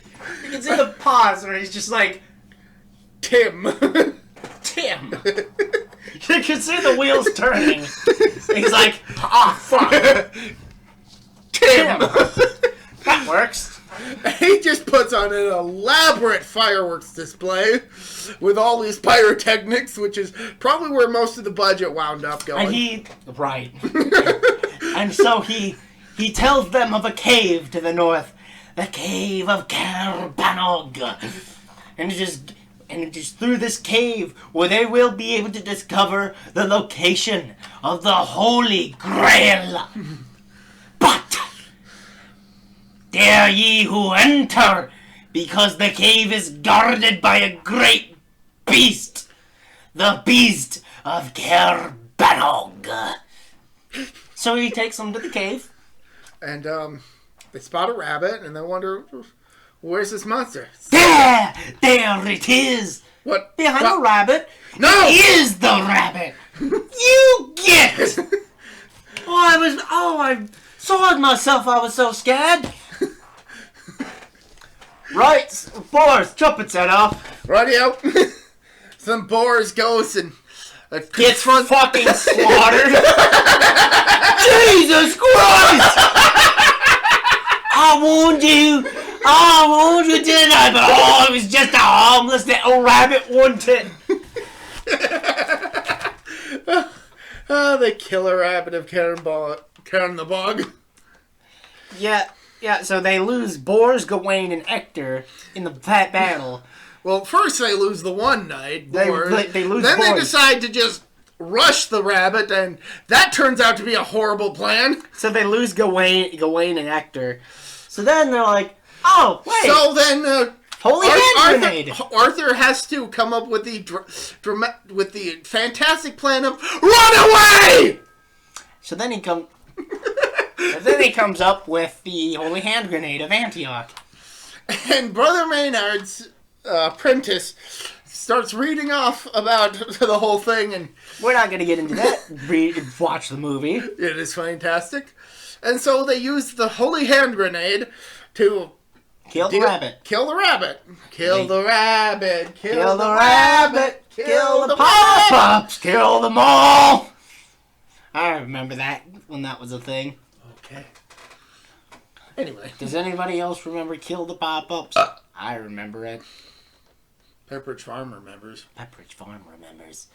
You can see the pause where he's just like, Tim. Tim. You can see the wheels turning. He's like, fuck. Tim. That works. He just puts on an elaborate fireworks display with all these pyrotechnics, which is probably where most of the budget wound up going. Right. And so he tells them of a cave to the north, the cave of Carbanog. And it is through this cave where they will be able to discover the location of the Holy Grail. But dare ye who enter, because the cave is guarded by a great beast, the beast of Carbanog. So he takes them to the cave. And they spot a rabbit, and they wonder, Where's this monster? There it is. What? Behind What? the rabbit. No! Is the rabbit. You get. I saw it myself. I was so scared. Right, boars, trumpets head off. Radio. Some boars goes and Gets fucking slaughtered. Jesus Christ! I warned you, didn't I? But it was just a harmless little rabbit, wasn't it? They kill a rabbit of Karen the Bog. Yeah, so they lose Bors, Gawain, and Ector in the battle. Well, first they lose the one knight, They Bors. lose Then they Bors. decide to just rush the rabbit, and that turns out to be a horrible plan. So they lose Gawain and Ector. So then they're like, oh, wait. So then Holy hand grenade. Arthur has to come up with the fantastic plan of run away. So then he comes up with the Holy Hand Grenade of Antioch. And Brother Maynard's apprentice starts reading off about the whole thing, and We're not going to get into that. Watch the movie. it is fantastic. And so they use the Holy Hand Grenade to Kill the rabbit. Kill the rabbit. Kill the rabbit. Kill the rabbit. Kill the pop-ups. Kill them all. I remember that when that was a thing. Okay. Anyway. Does anybody else remember Kill the Pop-Ups? I remember it. Pepperidge Farm remembers. Pepperidge Farm remembers.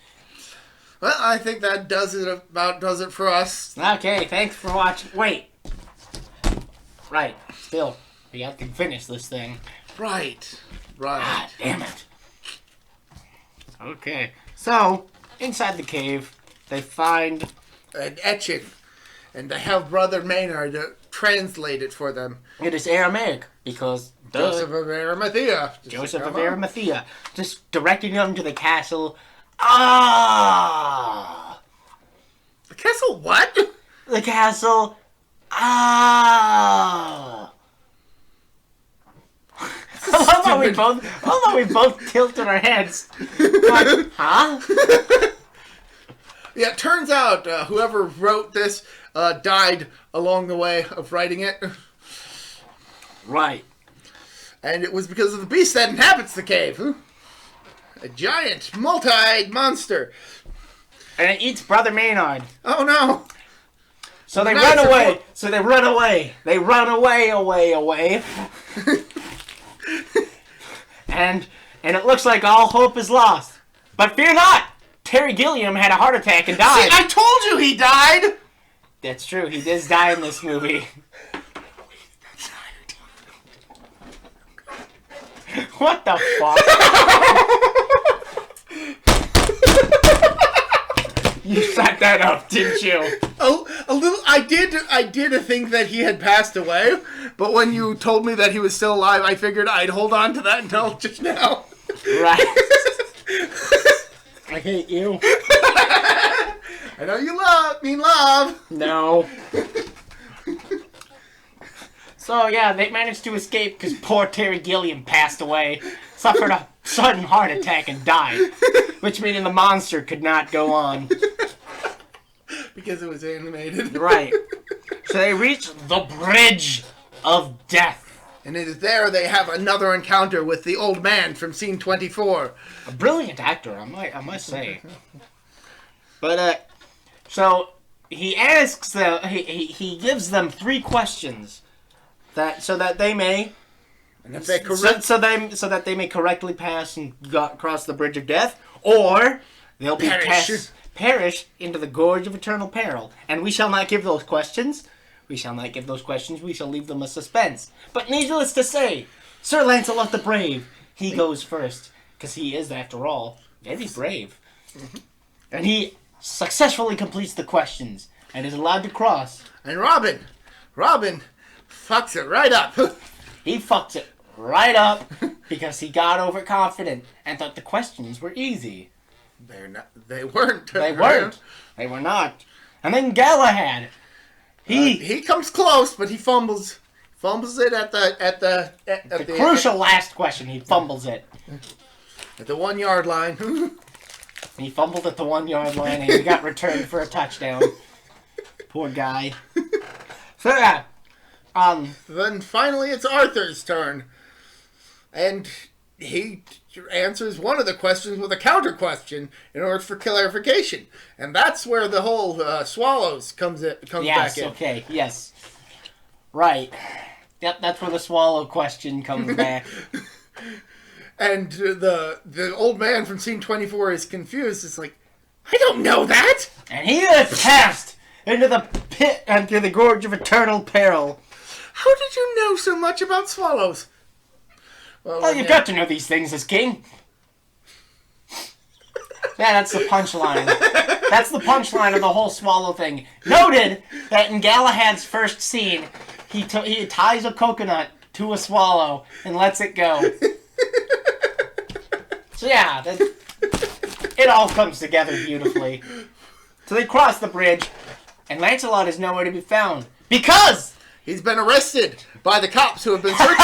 Well, I think that does it for us. Okay, thanks for watching. Wait. Right. Still, we have to finish this thing. Right. Ah, damn it. Okay. So, inside the cave, they find An etching. And they have Brother Maynard translate it for them. it is Aramaic because Joseph of Arimathea. Joseph of Arimathea, just directing them to the castle. Ah, The castle what? the castle. Ah. Although we both tilted our heads. Like, huh? Yeah, it turns out whoever wrote this died along the way of writing it. Right. And it was because of the beast that inhabits the cave. A giant, multi-eyed monster. And it eats Brother Maynard. Oh no! So they Nice run away. report. So they run away. They run away. And it looks like all hope is lost. But fear not! Terry Gilliam had a heart attack and died. See, I told you he died! That's true. He does die in this movie. What the fuck? You set that up, didn't you? Oh, a little. I did think that he had passed away, but when you told me that he was still alive, I figured I'd hold on to that until just now. Right. I hate you. I know you mean love. No. So yeah, they managed to escape because poor Terry Gilliam passed away, suffered a sudden heart attack and died, which means the monster could not go on. Because it was animated. Right. So they reach the Bridge of Death. And it is there they have another encounter with the old man from scene 24. A brilliant actor, I must say. But so he asks them. He gives them 3 questions so that they may. And if they correct, So that they may correctly pass and cross the Bridge of Death, or they'll be perish into the Gorge of Eternal Peril. And we shall not give those questions. We shall leave them a suspense. But needless to say, Sir Lancelot the Brave, he goes first. Because he is, after all, very brave. And he successfully completes the questions and is allowed to cross. and Robin fucks it right up. He fucks it right up because he got overconfident and thought the questions were easy. They weren't. They weren't. They were not. And then Galahad. He comes close, but he fumbles fumbles it at the crucial last question. He fumbles it. At the 1 yard line. He fumbled at the 1 yard line and he got returned for a touchdown. Poor guy. So yeah. Then finally it's Arthur's turn. And he answers one of the questions with a counter question in order for clarification. And that's where the whole swallows comes back in. Yes, okay, yes. Right. Yep, that's where the swallow question comes back. And the old man from scene 24 is confused. It's like, I don't know that! And he is cast into the pit and through the gorge of eternal peril. How did you know so much about swallows? Well, you've got to know these things as king. Yeah, that's the punchline. That's the punchline of the whole swallow thing. Noted that in Galahad's first scene, he ties a coconut to a swallow and lets it go. So yeah, it all comes together beautifully. So they cross the bridge, and Lancelot is nowhere to be found. Because he's been arrested by the cops who have been searching.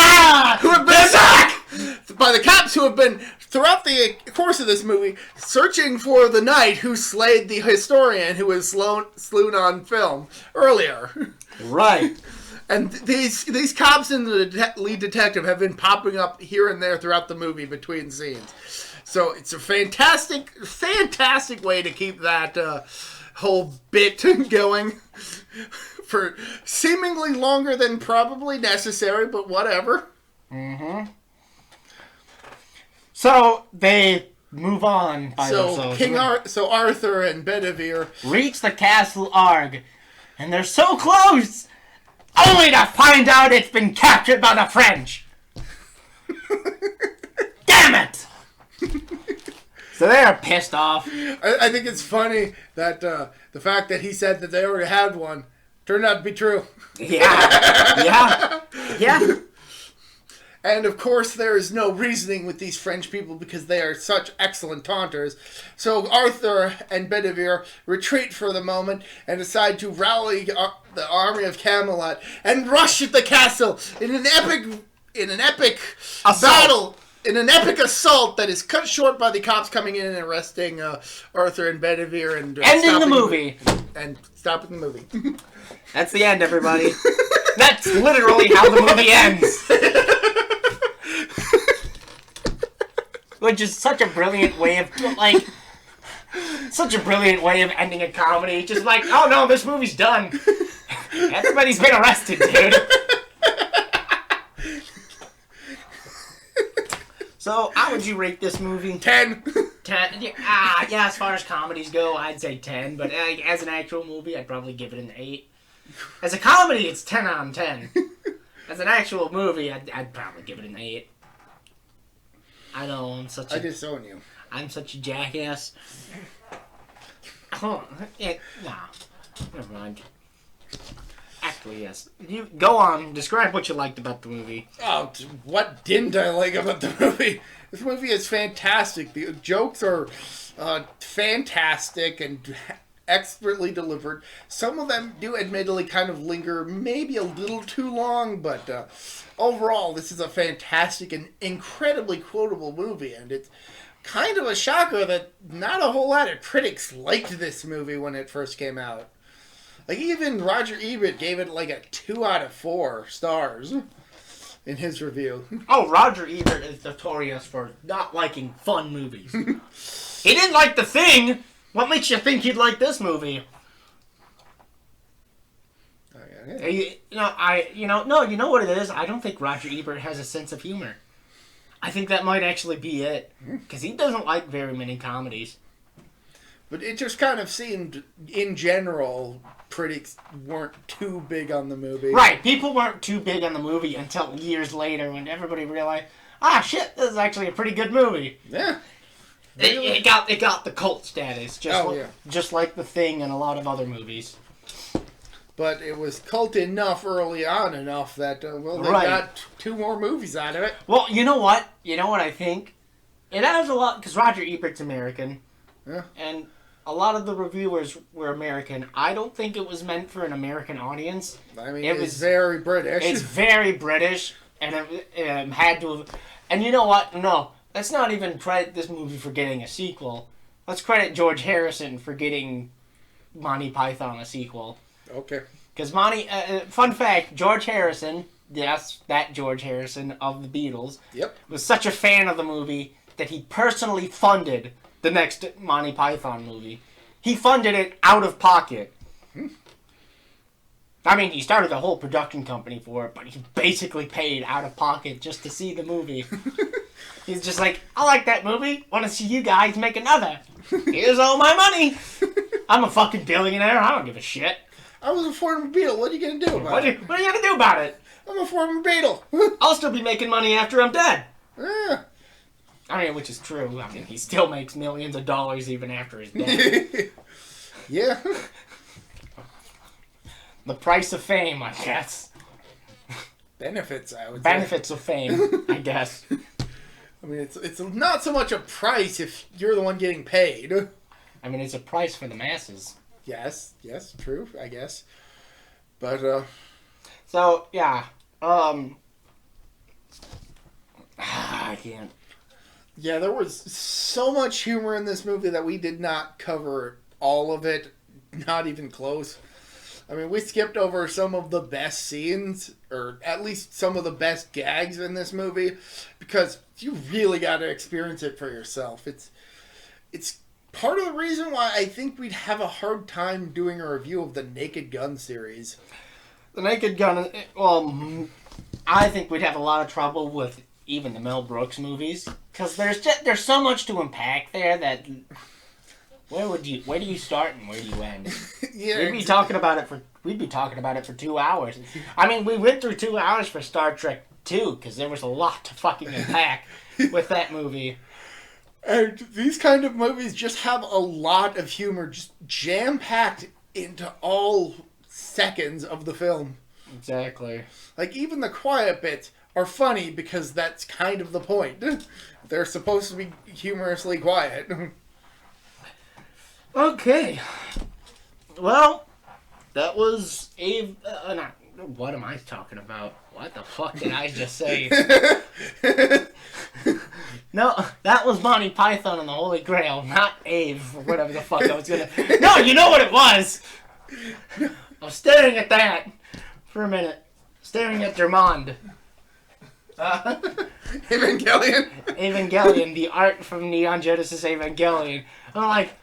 By the cops who have been, throughout the course of this movie, searching for the knight who slayed the historian who was slewn on film earlier. Right. And these cops and the lead detective have been popping up here and there throughout the movie between scenes. So it's a fantastic way to keep that whole bit going for seemingly longer than probably necessary, but whatever. Mm-hmm. So they move on by themselves. So Arthur and Bedivere reach the Castle Arg, and they're so close, only to find out it's been captured by the French. Damn it! So they're pissed off. I think it's funny that the fact that he said that they already had one turned out to be true. Yeah. And of course there is no reasoning with these French people because they are such excellent taunters. So Arthur and Bedivere retreat for the moment and decide to rally the army of Camelot and rush at the castle in an epic battle. In an epic assault that is cut short by the cops coming in and arresting Arthur and Bedivere and ending the movie. And stopping the movie. That's the end, everybody. That's literally how the movie ends. Which is such a brilliant way of ending a comedy. Just like, oh no, this movie's done. Everybody's been arrested, dude. So, how would you rate this movie? 10. 10? Yeah, as far as comedies go, I'd say 10. But as an actual movie, I'd probably give it an 8. As a comedy, it's 10 on 10. As an actual movie, I'd probably give it an 8. I know, I disown you. I'm such a jackass. Oh, yeah, nah. Never mind. Actually, yes. You go on. Describe what you liked about the movie. Oh, what didn't I like about the movie? This movie is fantastic. The jokes are fantastic and expertly delivered. Some of them do admittedly kind of linger maybe a little too long, but overall, this is a fantastic and incredibly quotable movie, and it's kind of a shocker that not a whole lot of critics liked this movie when it first came out. Like, even Roger Ebert gave it like a 2 out of 4 stars in his review. Oh, Roger Ebert is notorious for not liking fun movies. He didn't like The Thing. What makes you think he'd like this movie? You know what it is? I don't think Roger Ebert has a sense of humor. I think that might actually be it. Because he doesn't like very many comedies. But it just kind of seemed, in general, critics weren't too big on the movie. Right, people weren't too big on the movie until years later when everybody realized, shit, this is actually a pretty good movie. Yeah. It got the cult status, just like The Thing and a lot of other movies. But it was cult enough early on enough that, they got 2 more movies out of it. Well, you know what? You know what I think? It has a lot, because Roger Ebert's American. Yeah. And a lot of the reviewers were American. I don't think it was meant for an American audience. I mean, it's very British. It's very British, and it had to have... And you know what? No, let's not even credit this movie for getting a sequel. Let's credit George Harrison for getting Monty Python a sequel. Okay. Because fun fact, George Harrison, yes, that George Harrison of the Beatles, yep, was such a fan of the movie that he personally funded the next Monty Python movie. He funded it out of pocket. I mean, he started a whole production company for it, but he basically paid out of pocket just to see the movie. He's just like, I like that movie. Want to see you guys make another. Here's all my money. I'm a fucking billionaire. I don't give a shit. I was a former Beatle. What are you going to do about it? What are you going to do about it? I'm a former Beatle. I'll still be making money after I'm dead. Yeah. I mean, which is true. I mean, he still makes millions of dollars even after he's dead. Yeah. The price of fame, I guess. Benefits, I would say. Benefits of fame, I guess. I mean, it's not so much a price if you're the one getting paid. I mean, it's a price for the masses. Yes, true, I guess. But, So, yeah. I can't. Yeah, there was so much humor in this movie that we did not cover all of it. Not even close. I mean, we skipped over some of the best scenes, or at least some of the best gags in this movie, because you really got to experience it for yourself. It's part of the reason why I think we'd have a hard time doing a review of the Naked Gun series. The Naked Gun, well, I think we'd have a lot of trouble with even the Mel Brooks movies, because there's so much to unpack there that where do you start and where do you end? Yeah, we'd be talking about it for 2 hours. I mean, we went through 2 hours for Star Trek 2 because there was a lot to fucking unpack with that movie. And these kind of movies just have a lot of humor, just jam-packed into all seconds of the film. Exactly. Like, even the quiet bits are funny because that's kind of the point. They're supposed to be humorously quiet. Okay. Well, that was what am I talking about? What the fuck did I just say? No, that was Monty Python and the Holy Grail, not Ave, or whatever the fuck I was gonna... No, you know what it was! I was staring at that for a minute. Staring at Dermond. Evangelion? Evangelion, the art from Neon Genesis Evangelion. I'm like...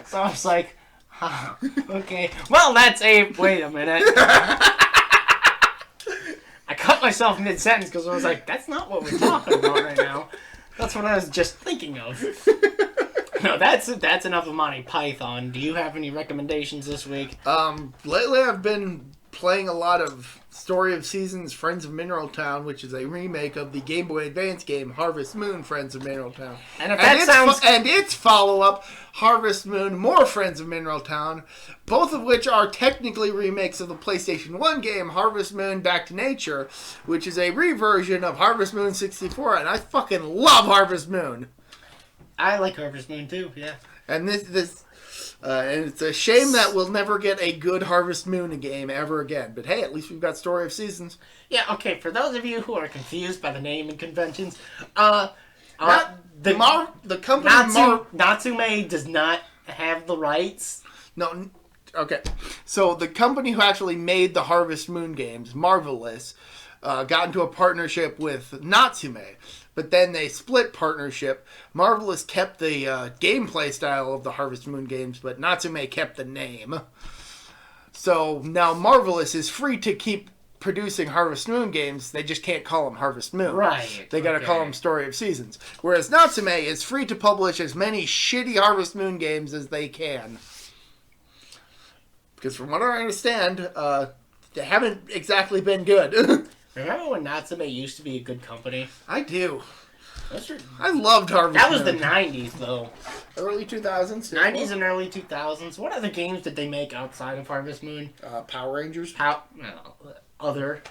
So I was like, okay. Well, that's Abe. Wait a minute. I cut myself mid-sentence because I was like, that's not what we're talking about right now. That's what I was just thinking of. No, that's enough of Monty Python. Do you have any recommendations this week? Lately I've been playing a lot of Story of Seasons Friends of Mineral Town, which is a remake of the Game Boy Advance game Harvest Moon Friends of Mineral Town. And its follow-up, Harvest Moon More Friends of Mineral Town, both of which are technically remakes of the PlayStation 1 game Harvest Moon Back to Nature, which is a reversion of Harvest Moon 64, and I fucking love Harvest Moon. I like Harvest Moon too, yeah. And and it's a shame that we'll never get a good Harvest Moon game ever again. But hey, at least we've got Story of Seasons. Yeah, okay, for those of you who are confused by the naming conventions, the company Natsume does not have the rights. No, okay. So the company who actually made the Harvest Moon games, Marvelous, got into a partnership with Natsume. But then they split partnership. Marvelous kept the gameplay style of the Harvest Moon games, but Natsume kept the name. So now Marvelous is free to keep producing Harvest Moon games. They just can't call them Harvest Moon. Right. They got to call them Story of Seasons. Whereas Natsume is free to publish as many shitty Harvest Moon games as they can. Because from what I understand, they haven't exactly been good. Remember when Natsume used to be a good company? I do. I loved Harvest That was Moon. the 90s, though. Early 2000s. 90s and early 2000s. What other games did they make outside of Harvest Moon? Power Rangers. Other.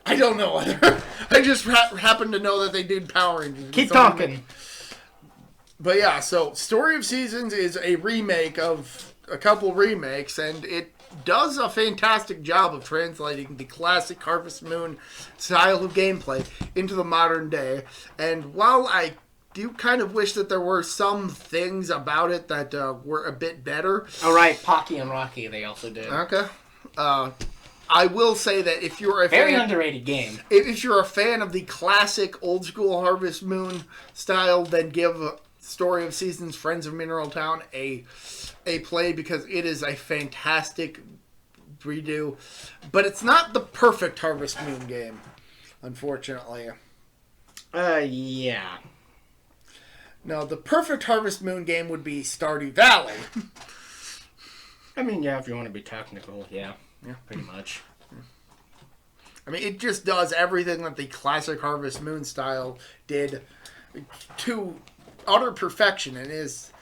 I don't know other. I just happen to know that they did Power Rangers. Keep talking. But yeah, so Story of Seasons is a remake of a couple remakes, and it does a fantastic job of translating the classic Harvest Moon style of gameplay into the modern day. And while I do kind of wish that there were some things about it that were a bit better. Oh, right. Pocky and Rocky, they also did. Okay. I will say that if you're a very underrated game. If you're a fan of the classic old school Harvest Moon style, then give Story of Seasons Friends of Mineral Town a play, because it is a fantastic redo. But it's not the perfect Harvest Moon game, unfortunately. Yeah. No, the perfect Harvest Moon game would be Stardew Valley. I mean, yeah, if you want to be technical, yeah. Yeah, pretty much. I mean, it just does everything that the classic Harvest Moon style did to utter perfection, and is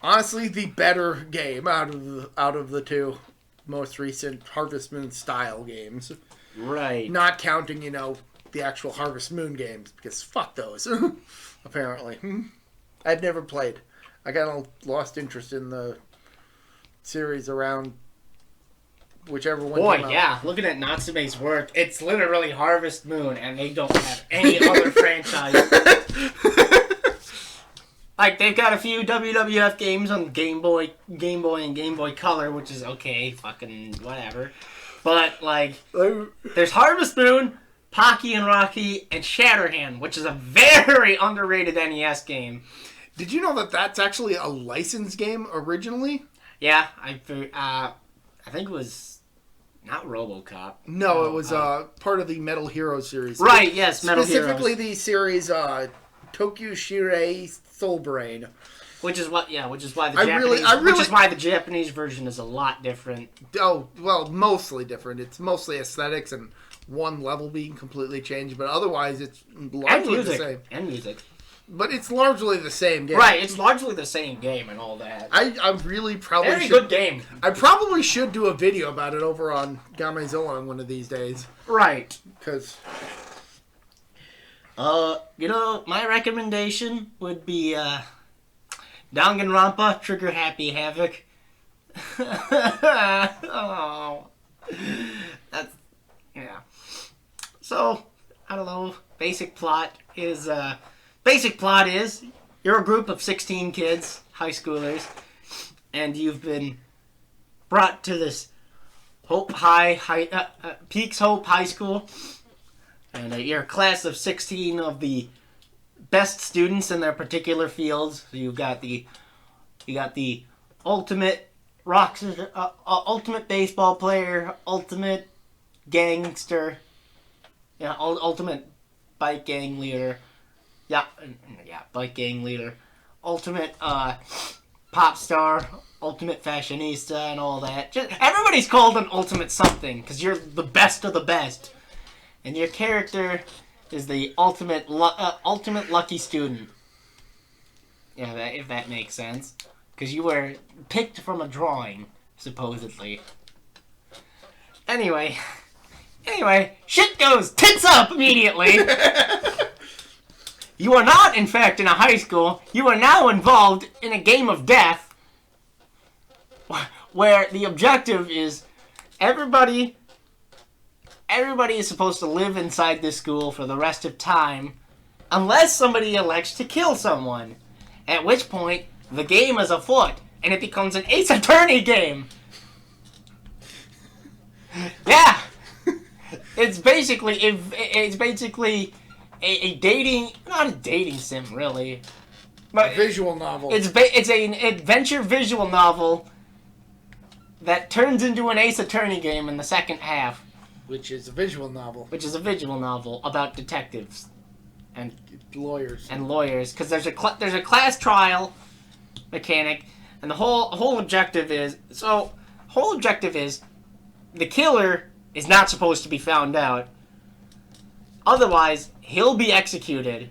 honestly the better game out of the two most recent Harvest Moon style games. Right. Not counting, the actual Harvest Moon games, because fuck those. Apparently. I've never played. I kind of lost interest in the series around whichever one came out. Yeah. Looking at Natsume's work, it's literally Harvest Moon, and they don't have any other franchise. Like, they've got a few WWF games on Game Boy, and Game Boy Color, which is okay, fucking whatever. But, like, there's Harvest Moon, Pocky and Rocky, and Shatterhand, which is a very underrated NES game. Did you know that that's actually a licensed game originally? Yeah, I think it was not RoboCop. No, it was part of the Metal Hero series. Right, yes, Metal Hero. Specifically the series Tokyo Shirei Soul Brain. Which is why the Japanese version is a lot different. Oh, well, mostly different. It's mostly aesthetics and one level being completely changed, but otherwise it's largely the same. And music. But it's largely the same game. Right, it's largely the same game and all that. I really probably Very good game. I probably should do a video about it over on Gamezilla one of these days. Right. Because... my recommendation would be, Danganronpa, Trigger Happy Havoc. Oh. That's... Yeah. So, I don't know, basic plot is you're a group of 16 kids, high schoolers, and you've been brought to this Peaks Hope High School, and you're a class of 16 of the best students in their particular fields. So you got the ultimate ultimate baseball player, ultimate gangster, ultimate bike gang leader. Yeah, bike gang leader. Ultimate pop star, ultimate fashionista, and all that. Just, everybody's called an ultimate something, because you're the best of the best. And your character is the ultimate lucky student. Yeah, if that makes sense. Because you were picked from a drawing, supposedly. Anyway, shit goes tits up immediately. You are not, in fact, in a high school. You are now involved in a game of death, where the objective is everybody is supposed to live inside this school for the rest of time, unless somebody elects to kill someone. At which point, the game is afoot, and it becomes an Ace Attorney game. Yeah, it's basically a dating, not a dating sim really, but a visual novel. It's an adventure visual novel that turns into an Ace Attorney game in the second half. Which is a visual novel. Which is a visual novel about detectives and lawyers. Because there's a class trial mechanic, and the whole objective is the killer is not supposed to be found out. Otherwise, he'll be executed.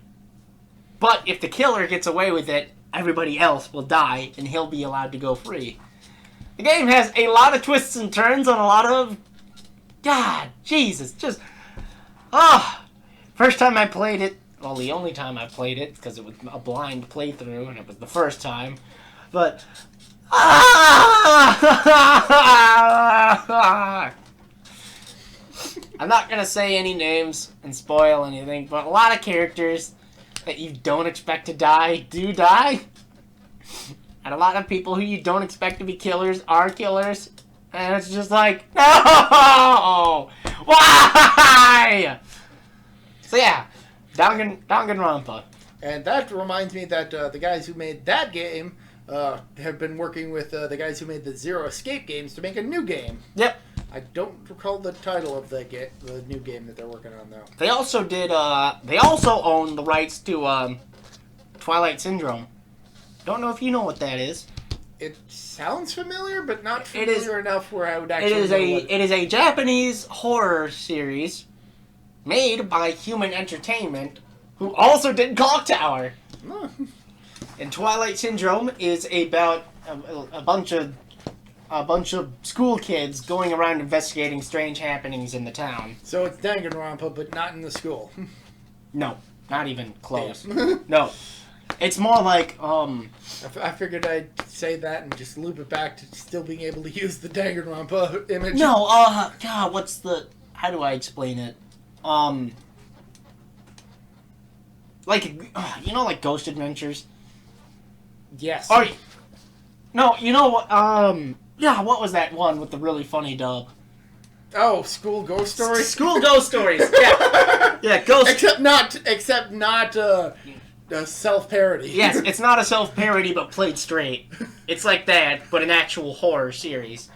But if the killer gets away with it, everybody else will die, and he'll be allowed to go free. The game has a lot of twists and turns on a lot of... God, Jesus, just... first time I played it, Well, the only time I played it, because it was a blind playthrough, and it was the first time. But... I'm not going to say any names and spoil anything, but a lot of characters that you don't expect to die do die. And a lot of people who you don't expect to be killers are killers. And it's just like, no! Why? So yeah, Danganronpa. And that reminds me that the guys who made that game have been working with the guys who made the Zero Escape games to make a new game. Yep. I don't recall the title of the new game that they're working on though. They also did. They also own the rights to Twilight Syndrome. Don't know if you know what that is. It sounds familiar, but not familiar enough where I would actually. It is a Japanese horror series made by Human Entertainment, who also did Clock Tower. Oh. And Twilight Syndrome is about a bunch of school kids going around investigating strange happenings in the town. So it's Danganronpa, but not in the school. No, not even close. No. It's more like, I figured I'd say that and just loop it back to still being able to use the Danganronpa image. No, God, how do I explain it? Like, like Ghost Adventures? Yes. Or, no, you know what, yeah, what was that one with the really funny dub? Oh, School Ghost Stories? School Ghost Stories, yeah. Yeah, Ghost... Except not a self-parody. Yes, it's not a self-parody, but played straight. It's like that, but an actual horror series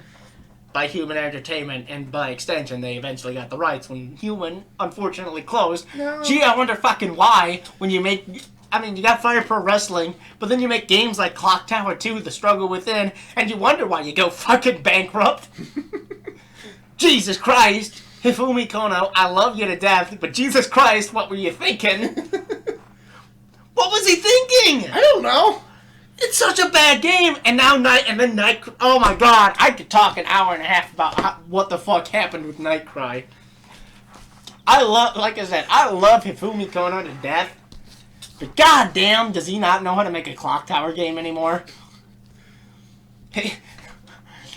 by Human Entertainment, and by extension, they eventually got the rights when Human, unfortunately, closed. No. Gee, I wonder fucking why, when you make... I mean, you got Fire Pro Wrestling, but then you make games like Clock Tower 2, The Struggle Within, and you wonder why you go fucking bankrupt. Jesus Christ, Hifumi Kono, I love you to death, but Jesus Christ, what were you thinking? What was he thinking? I don't know. It's such a bad game, and now Night. Oh my God, I could talk an hour and a half about what the fuck happened with Nightcry. I love Hifumi Kono to death, but goddamn, does he not know how to make a Clock Tower game anymore? Hey,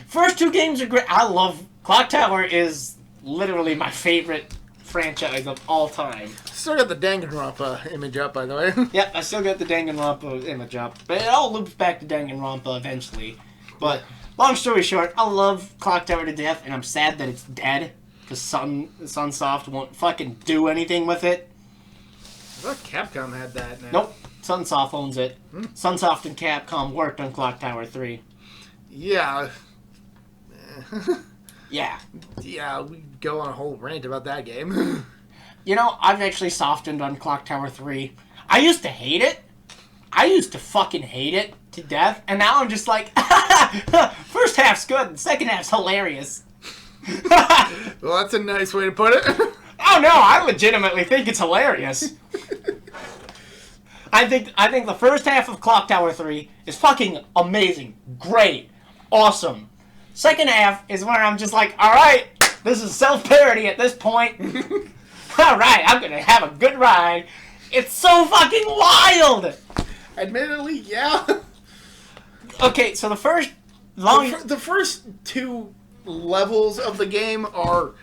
first two games are great. I love Clock Tower. Is literally my favorite franchise of all time. Still got the Danganronpa image up, by the way. Yep, I still got the Danganronpa image up. But it all loops back to Danganronpa eventually. But, long story short, I love Clock Tower to death, and I'm sad that it's dead. Because Sunsoft won't fucking do anything with it. I thought Capcom had that now. Nope, Sunsoft owns it. Sunsoft and Capcom worked on Clock Tower 3. Yeah. Yeah. Yeah, we go on a whole rant about that game. You know, I've actually softened on Clock Tower 3. I used to hate it. I used to fucking hate it to death. And now I'm just like, first half's good, second half's hilarious. Well, that's a nice way to put it. Oh no, I legitimately think it's hilarious. I think the first half of Clock Tower 3 is fucking amazing, great, awesome. Second half is where I'm just like, alright, this is self-parody at this point. Alright, I'm gonna have a good ride. It's so fucking wild! Admittedly, yeah. Okay, so the first the first two levels of the game are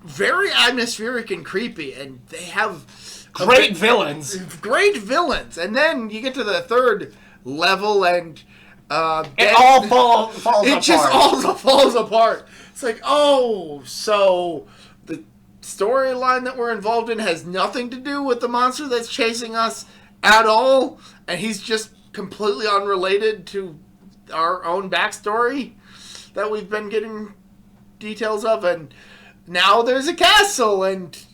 very atmospheric and creepy, and they have great villains. Great villains, and then you get to the third level, and it all falls apart. It just all falls apart. It's like, oh, so the storyline that we're involved in has nothing to do with the monster that's chasing us at all, and he's just completely unrelated to our own backstory that we've been getting details of, and now there's a castle and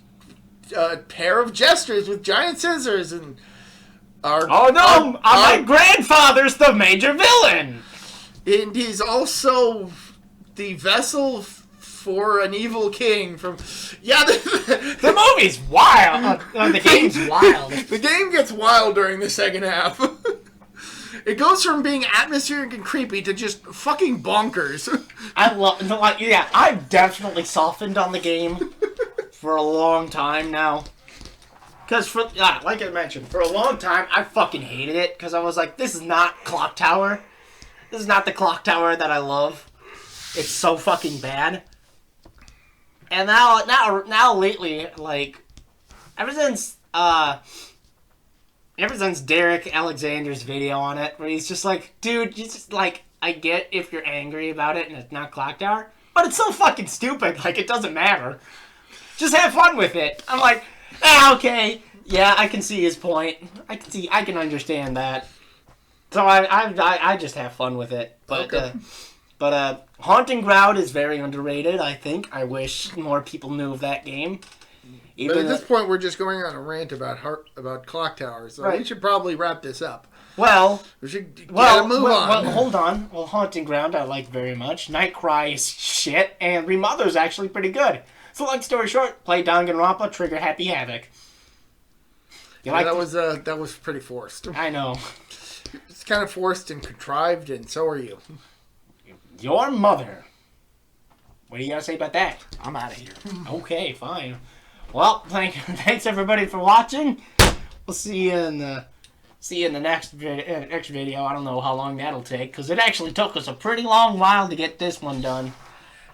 a pair of jesters with giant scissors, and my grandfather's the major villain, and he's also the vessel for an evil king from the movie's wild. The game's wild. The game gets wild during the second half. It goes from being atmospheric and creepy to just fucking bonkers. I've definitely softened on the game for a long time now. Because like I mentioned, for a long time, I fucking hated it. Because I was like, this is not Clock Tower. This is not the Clock Tower that I love. It's so fucking bad. And now lately, like, ever since Derek Alexander's video on it, where he's just like, dude, you just, like, I get if you're angry about it and it's not Clock Tower, but it's so fucking stupid, like, it doesn't matter. Just have fun with it. I'm like, okay, yeah, I can see his point. I can understand that. So I just have fun with it. But, okay. Haunting Ground is very underrated, I think. I wish more people knew of that game. But at this point, we're just going on a rant about Clock Tower, so we should probably wrap this up. Well, we should move on. Well, hold on. Well, Haunting Ground I like very much. Nightcry is shit, and Remother's actually pretty good. So, long story short, play Danganronpa, trigger Happy Havoc. That was pretty forced. I know. It's kind of forced and contrived, and so are you. Your mother. What do you got to say about that? I'm out of here. Okay, fine. Well, thanks everybody for watching. We'll see you in the next video. I don't know how long that'll take, because it actually took us a pretty long while to get this one done.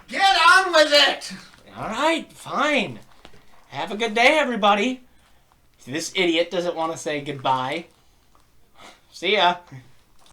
Get on with it! Alright, fine. Have a good day, everybody. This idiot doesn't want to say goodbye. See ya.